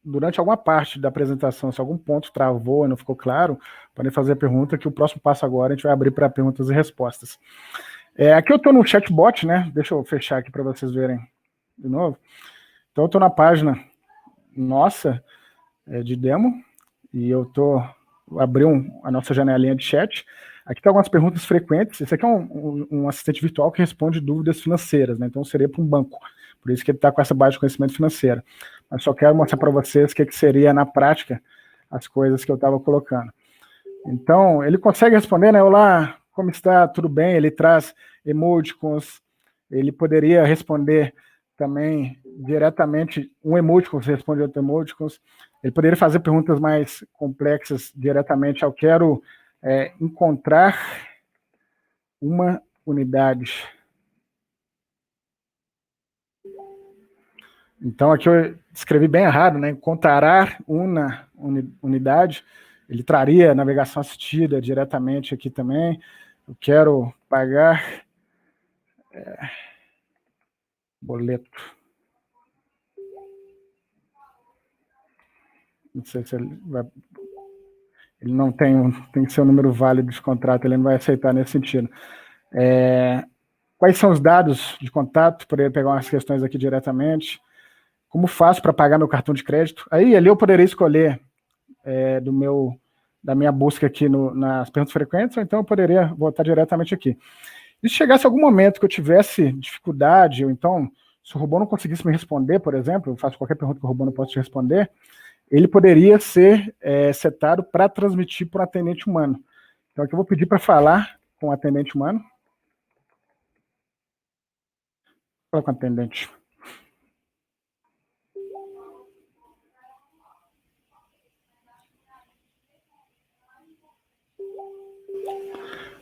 durante alguma parte da apresentação, se algum ponto travou e não ficou claro, podem fazer a pergunta, que o próximo passo agora a gente vai abrir para perguntas e respostas. Aqui eu estou no chatbot, né? Deixa eu fechar aqui para vocês verem de novo. Então eu estou na página nossa de demo, e eu abri a nossa janelinha de chat. Aqui tem algumas perguntas frequentes. Esse aqui é um assistente virtual que responde dúvidas financeiras, né? Então seria para um banco. Por isso que ele está com essa base de conhecimento financeiro. Mas só quero mostrar para vocês o que seria na prática as coisas que eu estava colocando. Então, ele consegue responder, né? Olá, como está? Tudo bem? Ele traz emoticons. Ele poderia responder também diretamente um emoticon, você responde outro emoticons. Ele poderia fazer perguntas mais complexas diretamente ao quero encontrar uma unidade. Então, aqui eu escrevi bem errado, né? Encontrar uma unidade. Ele traria navegação assistida diretamente aqui também. Eu quero pagar boleto. Não sei se ele vai... Ele não tem que ser um número válido de contrato, ele não vai aceitar nesse sentido. Quais são os dados de contato? Poderia pegar umas questões aqui diretamente. Como faço para pagar meu cartão de crédito? Aí ali eu poderia escolher da minha busca aqui nas perguntas frequentes, ou então eu poderia voltar diretamente aqui. E se chegasse algum momento que eu tivesse dificuldade, ou então, se o robô não conseguisse me responder, por exemplo, eu faço qualquer pergunta que o robô não possa te responder, ele poderia ser setado para transmitir para o atendente humano. Então aqui eu vou pedir para falar com o atendente humano. Fala com o atendente.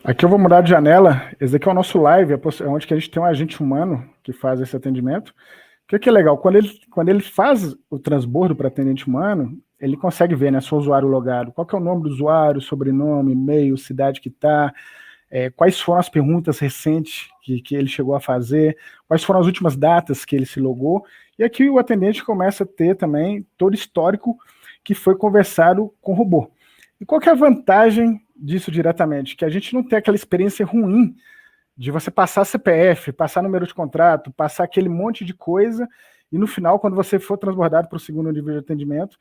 Aqui eu vou mudar de janela. Esse aqui é o nosso live, é onde que a gente tem um agente humano que faz esse atendimento. O que é legal? Quando ele faz o transbordo para atendente humano, ele consegue ver, né, se o usuário logado, qual que é o nome do usuário, sobrenome, e-mail, cidade que está, quais foram as perguntas recentes que ele chegou a fazer, quais foram as últimas datas que ele se logou, e aqui o atendente começa a ter também todo o histórico que foi conversado com o robô. E qual que é a vantagem disso diretamente? Que a gente não tem aquela experiência ruim de você passar CPF, passar número de contrato, passar aquele monte de coisa, e no final, quando você for transbordado para o segundo nível de atendimento,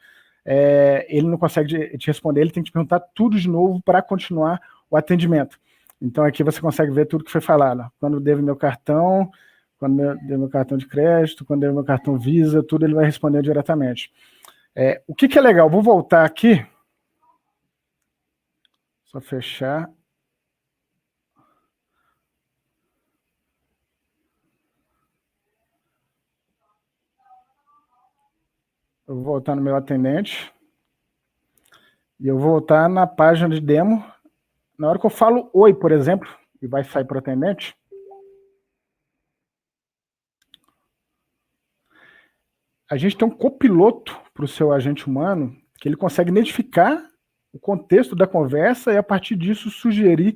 ele não consegue te responder, ele tem que te perguntar tudo de novo para continuar o atendimento. Então aqui você consegue ver tudo que foi falado. Quando eu devo meu cartão, quando eu devo meu cartão de crédito, quando eu devo meu cartão Visa, tudo ele vai responder diretamente. O que é legal? Vou voltar aqui. Só fechar. Eu vou voltar no meu atendente. E eu vou voltar na página de demo. Na hora que eu falo oi, por exemplo, e vai sair para o atendente, a gente tem um copiloto para o seu agente humano que ele consegue identificar o contexto da conversa e, a partir disso, sugerir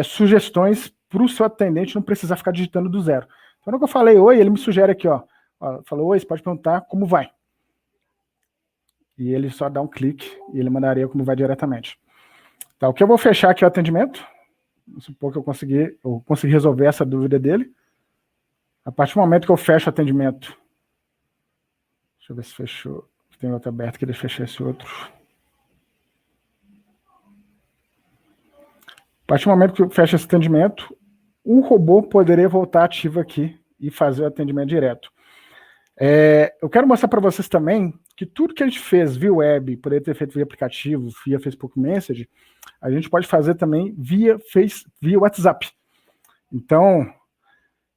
sugestões para o seu atendente não precisar ficar digitando do zero. Então, quando eu falei oi, ele me sugere aqui, ó, falou oi, você pode perguntar como vai. E ele só dá um clique e ele mandaria como vai diretamente. Tá, o que eu vou fechar aqui é o atendimento. Vamos supor que eu consegui resolver essa dúvida dele. A partir do momento que eu fecho o atendimento, deixa eu ver se fechou. Tem outro aberto aqui, deixa eu fechar esse outro. A partir do momento que eu fecho esse atendimento, o robô poderia voltar ativo aqui e fazer o atendimento direto. Eu quero mostrar para vocês também que tudo que a gente fez via web, poderia ter feito via aplicativo, via Facebook Message, a gente pode fazer também via WhatsApp. Então,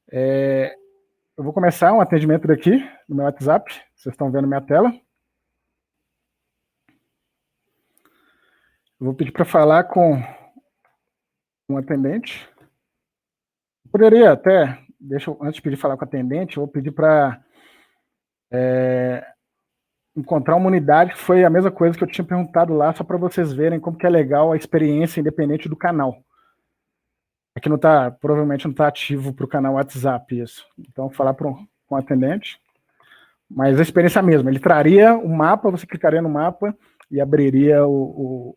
eu vou começar um atendimento daqui no meu WhatsApp. Vocês estão vendo minha tela. Eu vou pedir para falar com um atendente. Eu poderia até, antes de pedir falar com o atendente, eu vou pedir para encontrar uma unidade que foi a mesma coisa que eu tinha perguntado lá, só para vocês verem como que é legal a experiência independente do canal. Aqui não tá, provavelmente não está ativo para o canal WhatsApp isso. Então, vou falar com o atendente. Mas a experiência é a mesma. Ele traria o mapa, você clicaria no mapa e abriria o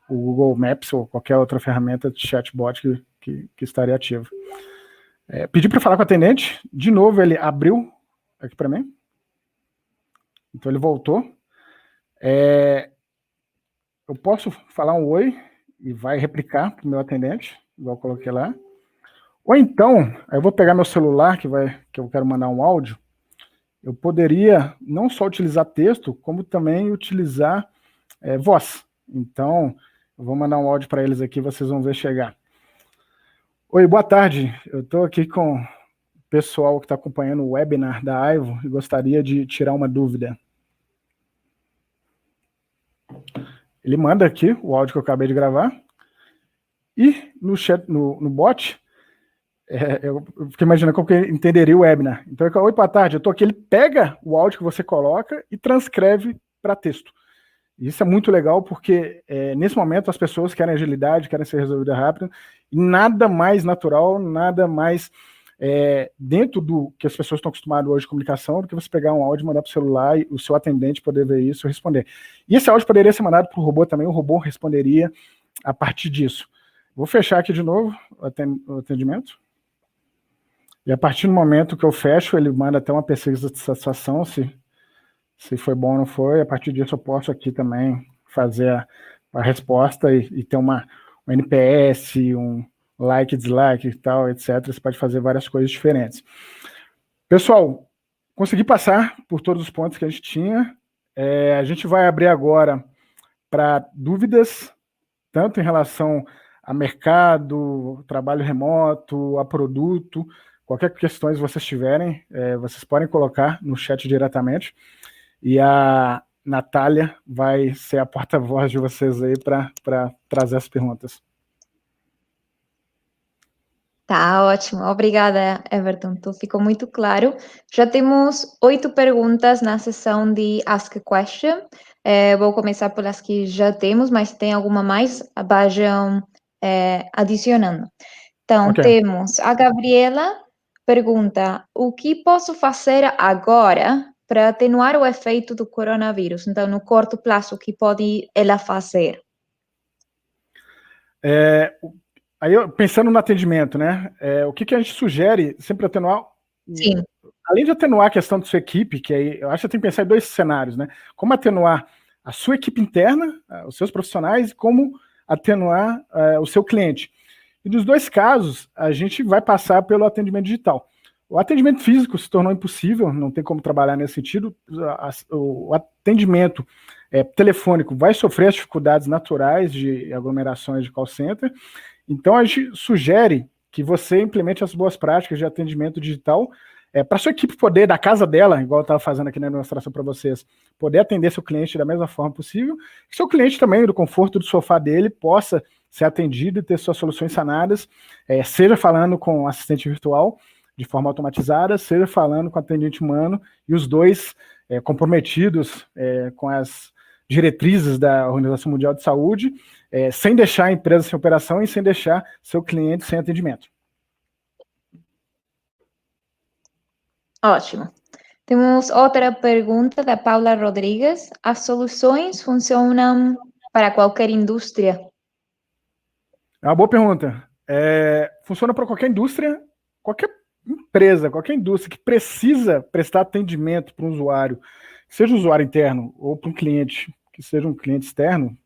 Google Maps ou qualquer outra ferramenta de chatbot que estaria ativo. Pedi para falar com o atendente. De novo, ele abriu aqui para mim. Então, ele voltou. Eu posso falar um oi e vai replicar para o meu atendente, igual eu coloquei lá. Ou então, eu vou pegar meu celular, que eu quero mandar um áudio. Eu poderia não só utilizar texto, como também utilizar voz. Então, eu vou mandar um áudio para eles aqui, vocês vão ver chegar. Oi, boa tarde. Eu estou aqui com o pessoal que está acompanhando o webinar da Aivo e gostaria de tirar uma dúvida. Ele manda aqui o áudio que eu acabei de gravar. E no chat, no bot, eu fiquei imaginando como que ele entenderia o webinar. Então, oi, boa tarde, eu estou aqui. Ele pega o áudio que você coloca e transcreve para texto. Isso é muito legal porque, nesse momento, as pessoas querem agilidade, querem ser resolvidas rápido, e nada mais natural, nada mais dentro do que as pessoas estão acostumadas hoje de comunicação, do que você pegar um áudio e mandar para o celular e o seu atendente poder ver isso e responder. E esse áudio poderia ser mandado para o robô também, o robô responderia a partir disso. Vou fechar aqui de novo o atendimento. E a partir do momento que eu fecho, ele manda até uma pesquisa de satisfação, se foi bom ou não foi. A partir disso eu posso aqui também fazer a resposta e ter um NPS, um like, dislike e tal, etc. Você pode fazer várias coisas diferentes. Pessoal, consegui passar por todos os pontos que a gente tinha. A gente vai abrir agora para dúvidas, tanto em relação a mercado, trabalho remoto, a produto, qualquer questões vocês tiverem, vocês podem colocar no chat diretamente. E a Natália vai ser a porta-voz de vocês aí para trazer as perguntas. Tá ótimo, obrigada, Everton. Tudo ficou muito claro. Já temos 8 perguntas na sessão de Ask a Question. Vou começar pelas que já temos, mas se tem alguma mais, vejam adicionando. Então, Ok. temos a Gabriela pergunta: o que posso fazer agora para atenuar o efeito do coronavírus? Então, no curto prazo, o que pode ela fazer? Aí, pensando no atendimento, né? O que a gente sugere sempre atenuar? Sim. Além de atenuar a questão da sua equipe, que aí eu acho que você tem que pensar em dois cenários, né? Como atenuar a sua equipe interna, os seus profissionais, e como atenuar o seu cliente. E nos dois casos, a gente vai passar pelo atendimento digital. O atendimento físico se tornou impossível, não tem como trabalhar nesse sentido. O atendimento telefônico vai sofrer as dificuldades naturais de aglomerações de call center. Então, a gente sugere que você implemente as boas práticas de atendimento digital para sua equipe poder, da casa dela, igual eu estava fazendo aqui na demonstração para vocês, poder atender seu cliente da mesma forma possível, que seu cliente também, do conforto do sofá dele, possa ser atendido e ter suas soluções sanadas, seja falando com assistente virtual de forma automatizada, seja falando com atendente humano, e os dois comprometidos com as diretrizes da Organização Mundial de Saúde, sem deixar a empresa sem operação e sem deixar seu cliente sem atendimento. Ótimo. Temos outra pergunta da Paula Rodrigues. As soluções funcionam para qualquer indústria? É uma boa pergunta. Funciona para qualquer indústria, qualquer empresa, qualquer indústria que precisa prestar atendimento para um usuário, seja um usuário interno ou para um cliente, que seja um cliente externo,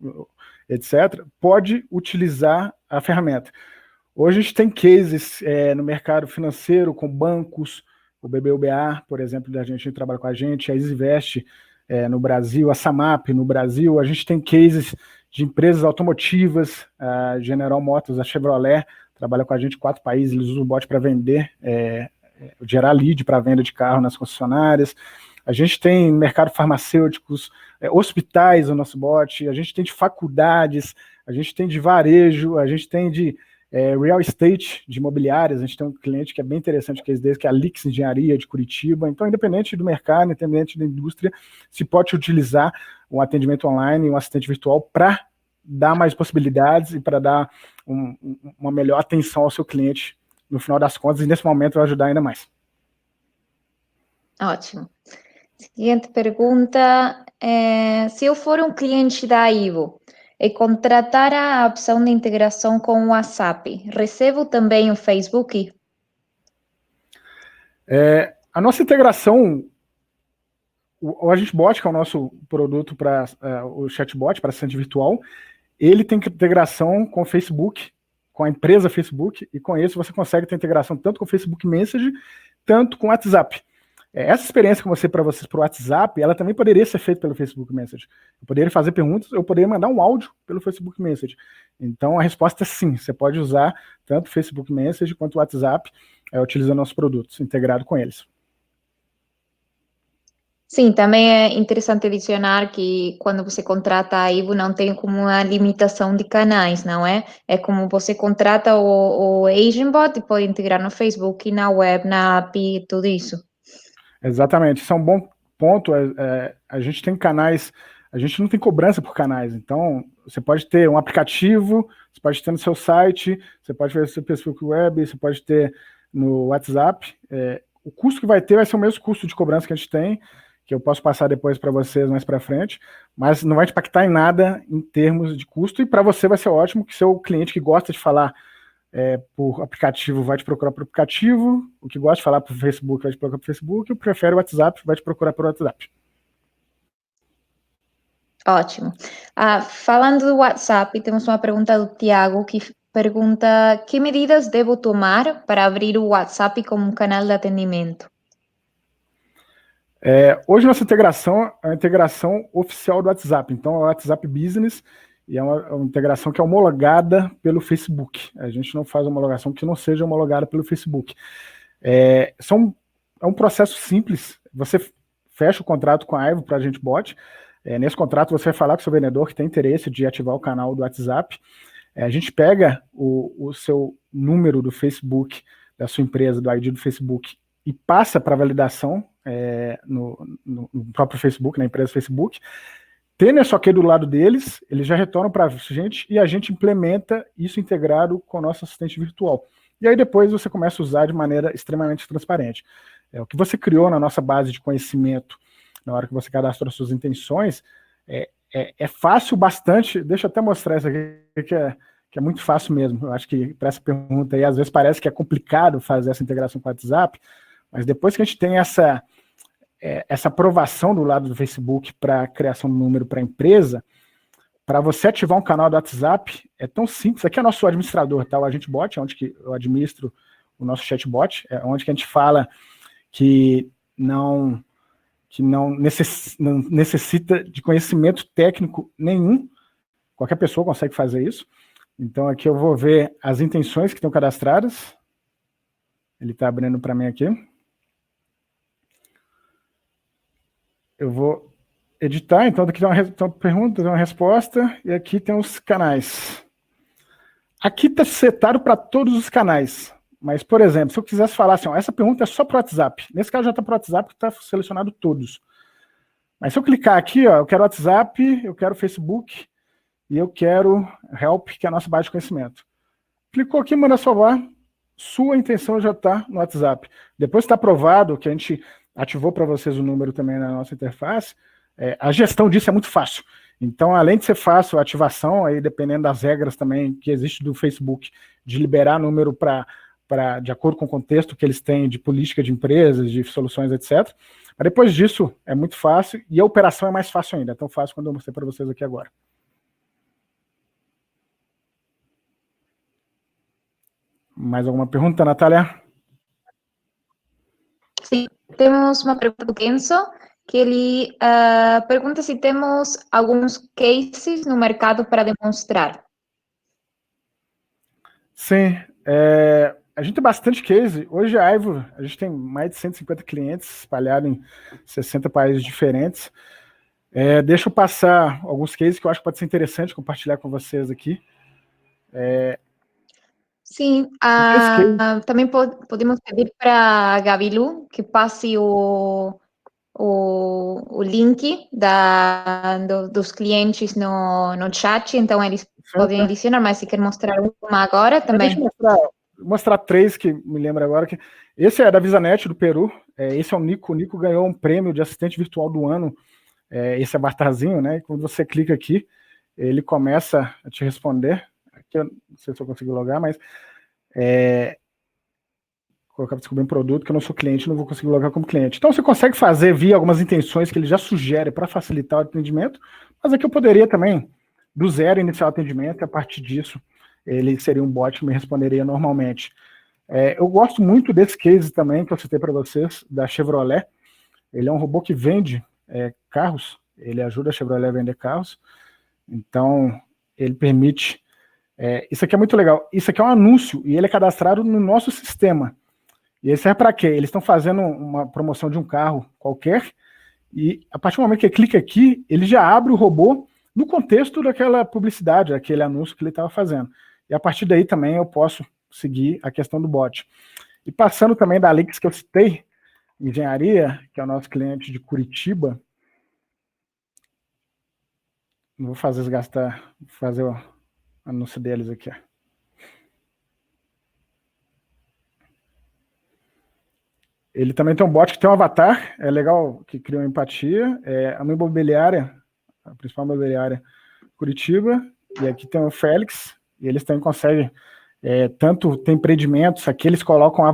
etc., pode utilizar a ferramenta. Hoje a gente tem cases no mercado financeiro com bancos, o BBVA, por exemplo, da gente trabalha com a gente, a EasyVest no Brasil, a Samap no Brasil, a gente tem cases de empresas automotivas, a General Motors, a Chevrolet, trabalha com a gente em 4 países, eles usam o bot para vender, gerar lead para venda de carro nas concessionárias. A gente tem mercado farmacêuticos, hospitais o nosso bot, a gente tem de faculdades, a gente tem de varejo, a gente tem de real estate, de imobiliárias. A gente tem um cliente que é bem interessante, que é a Lix Engenharia de Curitiba. Então, independente do mercado, independente da indústria, se pode utilizar um atendimento online, um assistente virtual para dar mais possibilidades e para dar uma melhor atenção ao seu cliente no final das contas, e nesse momento vai ajudar ainda mais. Ótimo. Seguinte pergunta, se eu for um cliente da Ivo e contratar a opção de integração com o WhatsApp, recebo também o Facebook? A nossa integração, o AgentBot, que é o nosso produto para o chatbot, para assistente virtual, ele tem integração com o Facebook, com a empresa Facebook, e com isso você consegue ter integração tanto com o Facebook Message, tanto com o WhatsApp. Essa experiência que eu mostrei para vocês para o WhatsApp, ela também poderia ser feita pelo Facebook Message. Eu poderia fazer perguntas, eu poderia mandar um áudio pelo Facebook Message. Então a resposta é sim, você pode usar tanto o Facebook Message quanto o WhatsApp, utilizando nossos produtos, integrado com eles. Sim, também é interessante adicionar que quando você contrata a Ivo não tem como uma limitação de canais, não é? É como você contrata o AgentBot e pode integrar no Facebook, na web, na API, tudo isso. Exatamente, isso é um bom ponto. A gente tem canais, a gente não tem cobrança por canais, então você pode ter um aplicativo, você pode ter no seu site, você pode ter no seu Facebook Web, você pode ter no WhatsApp. O custo que vai ter vai ser o mesmo custo de cobrança que a gente tem, que eu posso passar depois para vocês mais para frente, mas não vai te impactar em nada em termos de custo, e para você vai ser ótimo que seu cliente que gosta de falar por aplicativo vai te procurar por aplicativo, o que gosta de falar por Facebook vai te procurar por Facebook, e o que prefere o WhatsApp vai te procurar por WhatsApp. Ótimo. Falando do WhatsApp, temos uma pergunta do Tiago que pergunta: que medidas devo tomar para abrir o WhatsApp como um canal de atendimento? Hoje nossa integração é a integração oficial do WhatsApp, então é o WhatsApp Business, e é uma integração que é homologada pelo Facebook. A gente não faz homologação que não seja homologada pelo Facebook. É um processo simples. Você fecha o contrato com a Ivo para a AgentBot. Nesse contrato você vai falar com o seu vendedor que tem interesse de ativar o canal do WhatsApp. A gente pega o seu número do Facebook, da sua empresa, do ID do Facebook, e passa para validação no próprio Facebook, na empresa Facebook. Tendo isso aqui do lado deles, eles já retornam para a gente e a gente implementa isso integrado com o nosso assistente virtual. E aí depois você começa a usar de maneira extremamente transparente. O que você criou na nossa base de conhecimento, na hora que você cadastrou as suas intenções, é fácil bastante. Deixa eu até mostrar isso aqui, que é muito fácil mesmo. Eu acho que para essa pergunta aí, às vezes parece que é complicado fazer essa integração com o WhatsApp, mas depois que a gente tem essa aprovação do lado do Facebook para a criação do número para a empresa, para você ativar um canal do WhatsApp, é tão simples. Aqui é nosso administrador, tá? O AgentBot, é onde que eu administro o nosso chatbot, é onde que a gente fala que não necessita de conhecimento técnico nenhum, qualquer pessoa consegue fazer isso. Então aqui eu vou ver as intenções que estão cadastradas, ele está abrindo para mim aqui. Eu vou editar, então aqui tem uma pergunta, tem uma resposta, e aqui tem os canais. Aqui está setado para todos os canais, mas, por exemplo, se eu quisesse falar assim, ó, essa pergunta é só para o WhatsApp, nesse caso já está para o WhatsApp, que está selecionado todos. Mas se eu clicar aqui, ó, eu quero WhatsApp, eu quero Facebook, e eu quero Help, que é a nossa base de conhecimento. Clicou aqui, manda salvar, sua intenção já está no WhatsApp. Depois está aprovado, que a gente ativou para vocês o número também na nossa interface, a gestão disso é muito fácil. Então, além de ser fácil a ativação, aí dependendo das regras também que existe do Facebook, de liberar número de acordo com o contexto que eles têm de política de empresas, de soluções, etc. Mas depois disso, é muito fácil, e a operação é mais fácil ainda, é tão fácil quando eu mostrei para vocês aqui agora. Mais alguma pergunta, Natália? Sim, temos uma pergunta do Kenzo, que ele pergunta se temos alguns cases no mercado para demonstrar. Sim, a gente tem bastante case. Hoje a Ivo, a gente tem mais de 150 clientes espalhados em 60 países diferentes. Deixa eu passar alguns cases que eu acho que pode ser interessante compartilhar com vocês aqui. Sim, também podemos pedir para a Gabilu que passe o link dos clientes no chat, então eles podem adicionar, mas se quer mostrar uma agora também. Deixa eu mostrar 3 que me lembro agora. Esse é da VisaNet, do Peru. Esse é o Nico. O Nico ganhou um prêmio de assistente virtual do ano. Esse avatarzinho, né? E quando você clica aqui, ele começa a te responder. Aqui eu não sei se eu consigo logar, mas colocar para descobrir um produto que eu não sou cliente, não vou conseguir logar como cliente. Então você consegue fazer via algumas intenções que ele já sugere para facilitar o atendimento, mas aqui eu poderia também, do zero, iniciar o atendimento, e a partir disso ele seria um bot que me responderia normalmente. Eu gosto muito desse case também, que eu citei para vocês, da Chevrolet. Ele é um robô que vende carros, ele ajuda a Chevrolet a vender carros, então ele permite... isso aqui é muito legal. Isso aqui é um anúncio, e ele é cadastrado no nosso sistema. E ele serve para quê? Eles estão fazendo uma promoção de um carro qualquer, e a partir do momento que ele clica aqui, ele já abre o robô no contexto daquela publicidade, daquele anúncio que ele estava fazendo. E a partir daí também eu posso seguir a questão do bot. E passando também da Alix que eu citei, Engenharia, que é o nosso cliente de Curitiba, não vou fazer o anúncio deles aqui. Ele também tem um bot que tem um avatar, é legal, que cria uma empatia. É uma imobiliária, a principal imobiliária Curitiba, e aqui tem o Félix, e eles também conseguem, tanto tem empreendimentos, aqui eles colocam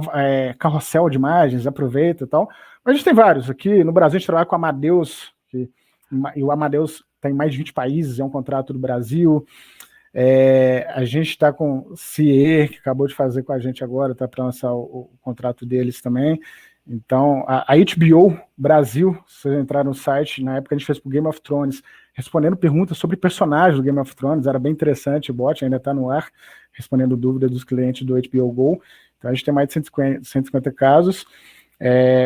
carrossel de imagens, aproveita e tal. Mas a gente tem vários, aqui no Brasil a gente trabalha com a Amadeus, e o Amadeus tem mais de 20 países, é um contrato do Brasil. A gente está com o CIE, que acabou de fazer com a gente agora, está para lançar o contrato deles também. Então, a HBO Brasil, se vocês entrarem no site, na época a gente fez para o Game of Thrones, respondendo perguntas sobre personagens do Game of Thrones, era bem interessante, o bot ainda está no ar, respondendo dúvidas dos clientes do HBO Go. Então a gente tem mais de 150 casos.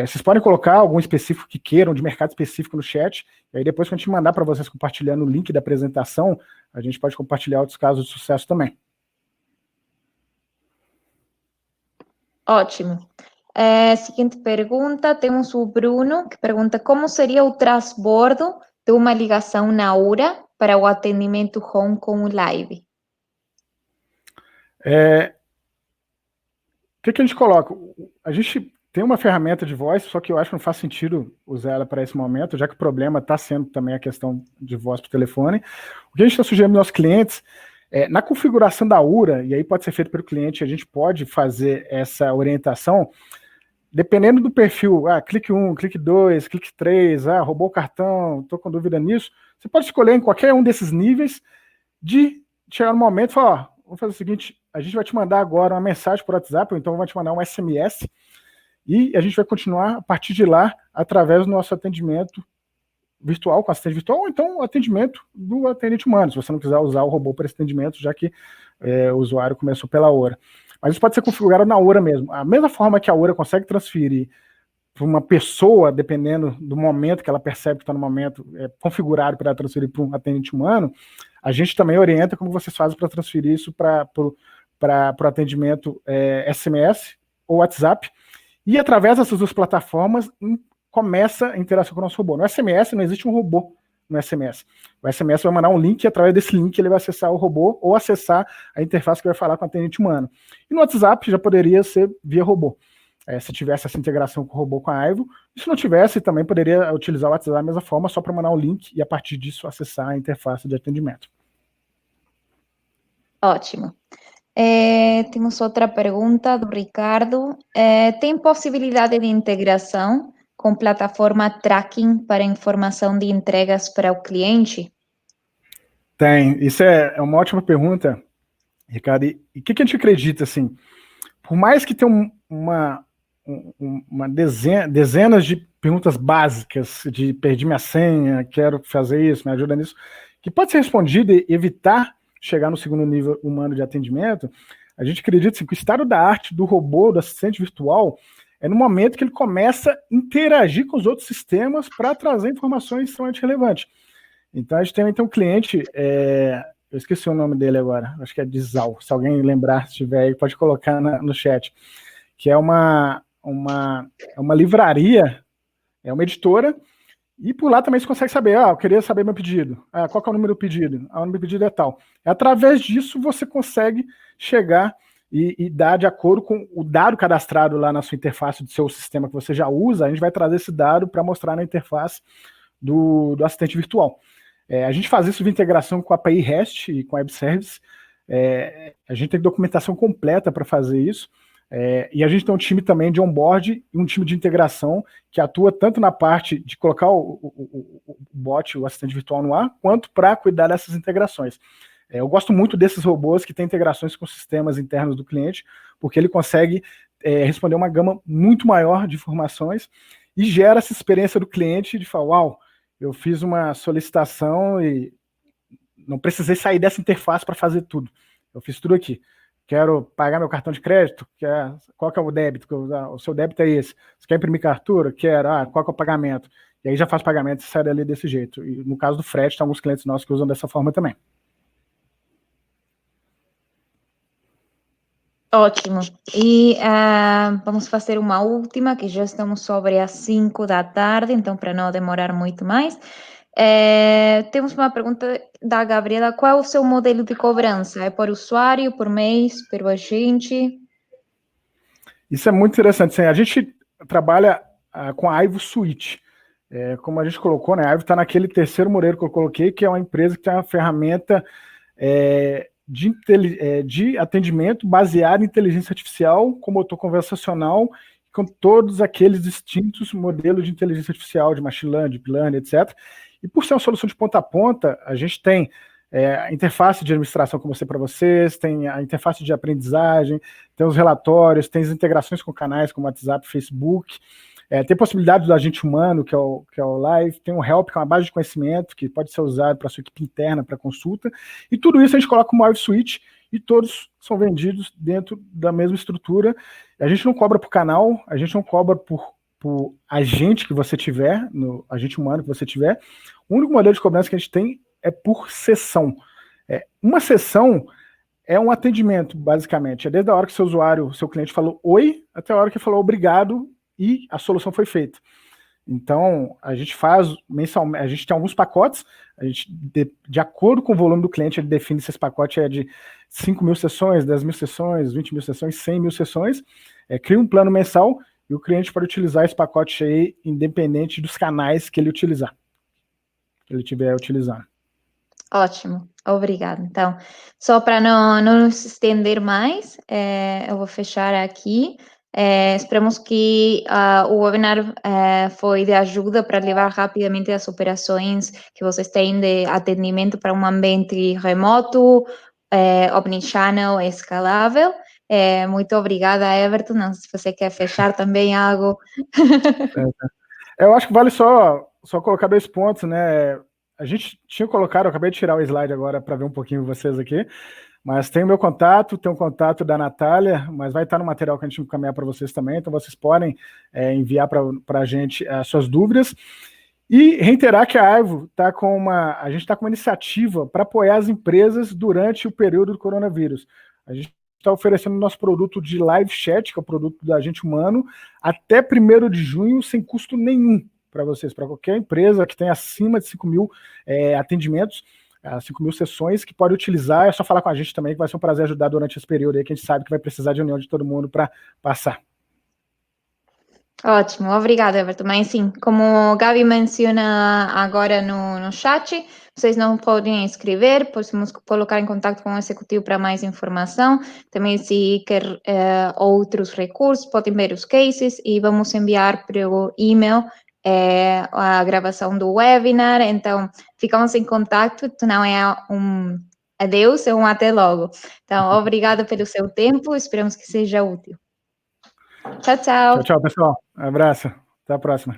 Vocês podem colocar algum específico que queiram, de mercado específico no chat, e aí depois que a gente mandar para vocês compartilhando o link da apresentação, a gente pode compartilhar outros casos de sucesso também. Ótimo. Seguinte pergunta, temos o Bruno, que pergunta como seria o transbordo de uma ligação na hora para o atendimento home com o live? O que a gente coloca? A gente tem uma ferramenta de voz, só que eu acho que não faz sentido usar ela para esse momento, já que o problema está sendo também a questão de voz por telefone. O que a gente está sugerindo aos nossos clientes na configuração da URA, e aí pode ser feito pelo cliente, a gente pode fazer essa orientação, dependendo do perfil, clique 1, clique 2, clique 3, roubou o cartão, estou com dúvida nisso, você pode escolher em qualquer um desses níveis de chegar no momento e falar, vamos fazer o seguinte, a gente vai te mandar agora uma mensagem por WhatsApp, ou então vai te mandar um SMS, e a gente vai continuar a partir de lá, através do nosso atendimento virtual, com assistente virtual, ou então o atendimento do atendente humano, se você não quiser usar o robô para esse atendimento, já que o usuário começou pela hora. Mas isso pode ser configurado na hora mesmo. A mesma forma que a hora consegue transferir para uma pessoa, dependendo do momento que ela percebe que está no momento configurado para transferir para um atendente humano, a gente também orienta como vocês fazem para transferir isso para o atendimento SMS ou WhatsApp. E através dessas duas plataformas, começa a interação com o nosso robô. No SMS não existe um robô no SMS. O SMS vai mandar um link e através desse link ele vai acessar o robô ou acessar a interface que vai falar com o atendente humano. E no WhatsApp já poderia ser via robô. Se tivesse essa integração com o robô com a Aivo, e se não tivesse, também poderia utilizar o WhatsApp da mesma forma, só para mandar um link e a partir disso acessar a interface de atendimento. Ótimo. Temos outra pergunta do Ricardo. Tem possibilidade de integração com plataforma tracking para informação de entregas para o cliente? Tem. Isso é uma ótima pergunta, Ricardo. E o que a gente acredita, assim? Por mais que tenha dezenas de perguntas básicas, de perdi minha senha, quero fazer isso, me ajuda nisso, que pode ser respondido e evitar chegar no segundo nível humano de atendimento, a gente acredita assim, que o estado da arte do robô, do assistente virtual, é no momento que ele começa a interagir com os outros sistemas para trazer informações extremamente relevantes. Então, a gente tem um cliente, eu esqueci o nome dele agora, acho que é Dizal, se alguém lembrar, se tiver aí, pode colocar no chat, que é uma livraria, é uma editora, e por lá também você consegue saber, eu queria saber meu pedido, qual que é o número do pedido? O número do pedido é tal. Através disso, você consegue chegar e dar de acordo com o dado cadastrado lá na sua interface do seu sistema que você já usa, a gente vai trazer esse dado para mostrar na interface do assistente virtual. A gente faz isso via integração com a API REST e com a Web Service. A gente tem documentação completa para fazer isso. E a gente tem um time também de onboard e um time de integração que atua tanto na parte de colocar o bot, o assistente virtual no ar, quanto para cuidar dessas integrações. Eu gosto muito desses robôs que têm integrações com sistemas internos do cliente, porque ele consegue responder uma gama muito maior de informações e gera essa experiência do cliente de falar, uau, eu fiz uma solicitação e não precisei sair dessa interface para fazer tudo. Eu fiz tudo aqui. Quero pagar meu cartão de crédito, qual que é o débito? O seu débito é esse. Você quer imprimir cartura? Quero. Qual que é o pagamento? E aí já faz pagamento e sai dali desse jeito. E no caso do frete, tem alguns clientes nossos que usam dessa forma também. Ótimo. E vamos fazer uma última, que já estamos sobre as 5 da tarde, então para não demorar muito mais. Temos uma pergunta da Gabriela. Qual é o seu modelo de cobrança? É por usuário, por mês, por agente? Isso é muito interessante. Sim, a gente trabalha com a Aivo Suite. Como a gente colocou, né, a Aivo está naquele terceiro modelo que eu coloquei, que é uma empresa que tem uma ferramenta de atendimento baseado em inteligência artificial, com motor conversacional, com todos aqueles distintos modelos de inteligência artificial, de machine learning, deep learning, etc. E por ser uma solução de ponta a ponta, a gente tem a interface de administração como eu mostrei para vocês, tem a interface de aprendizagem, tem os relatórios, tem as integrações com canais como WhatsApp, Facebook, tem possibilidade do agente humano, que é o Live, tem o Help, que é uma base de conhecimento, que pode ser usado para a sua equipe interna, para consulta, e tudo isso a gente coloca como Aivo Suite, e todos são vendidos dentro da mesma estrutura. A gente não cobra por canal, a gente não cobra por agente que você tiver, no agente humano que você tiver. O único modelo de cobrança que a gente tem é por sessão. Uma sessão é um atendimento, basicamente. É desde a hora que seu cliente falou oi, até a hora que falou obrigado e a solução foi feita. Então, a gente faz mensalmente, a gente tem alguns pacotes, a gente, de acordo com o volume do cliente, ele define se esse pacote é de 5 mil sessões, 10 mil sessões, 20 mil sessões, 100 mil sessões, cria um plano mensal e o cliente pode utilizar esse pacote aí, independente dos canais que ele utilizar, que ele estiver utilizando. Ótimo, obrigada. Então, só para não nos estender mais, eu vou fechar aqui. Esperamos que o webinar foi de ajuda para levar rapidamente as operações que vocês têm de atendimento para um ambiente remoto, omnichannel, escalável. Muito obrigada, Everton. Não sei se você quer fechar também algo. Eu acho que vale só colocar 2 pontos, né? A gente tinha colocado, eu acabei de tirar o slide agora para ver um pouquinho vocês aqui, mas tem o meu contato, tem o contato da Natália, mas vai estar no material que a gente encaminhar para vocês também, então vocês podem enviar para a gente as suas dúvidas. E reiterar que a Aivo está a gente está com uma iniciativa para apoiar as empresas durante o período do coronavírus. A gente está oferecendo o nosso produto de live chat, que é o produto da Agente Humano, até 1º de junho, sem custo nenhum para vocês, para qualquer empresa que tenha acima de 5 mil atendimentos, 5 mil sessões, que pode utilizar. É só falar com a gente também, que vai ser um prazer ajudar durante esse período aí, que a gente sabe que vai precisar de união de todo mundo para passar. Ótimo, obrigada, Everton. Mas sim, como o Gabi menciona agora no chat, vocês não podem escrever, podemos colocar em contato com o executivo para mais informação. Também, se quer outros recursos, podem ver os cases e vamos enviar pelo e-mail a gravação do webinar. Então, ficamos em contato, não é um adeus, é um até logo. Então, obrigada pelo seu tempo, esperamos que seja útil. Tchau, tchau. Tchau, tchau, pessoal. Um abraço. Até a próxima.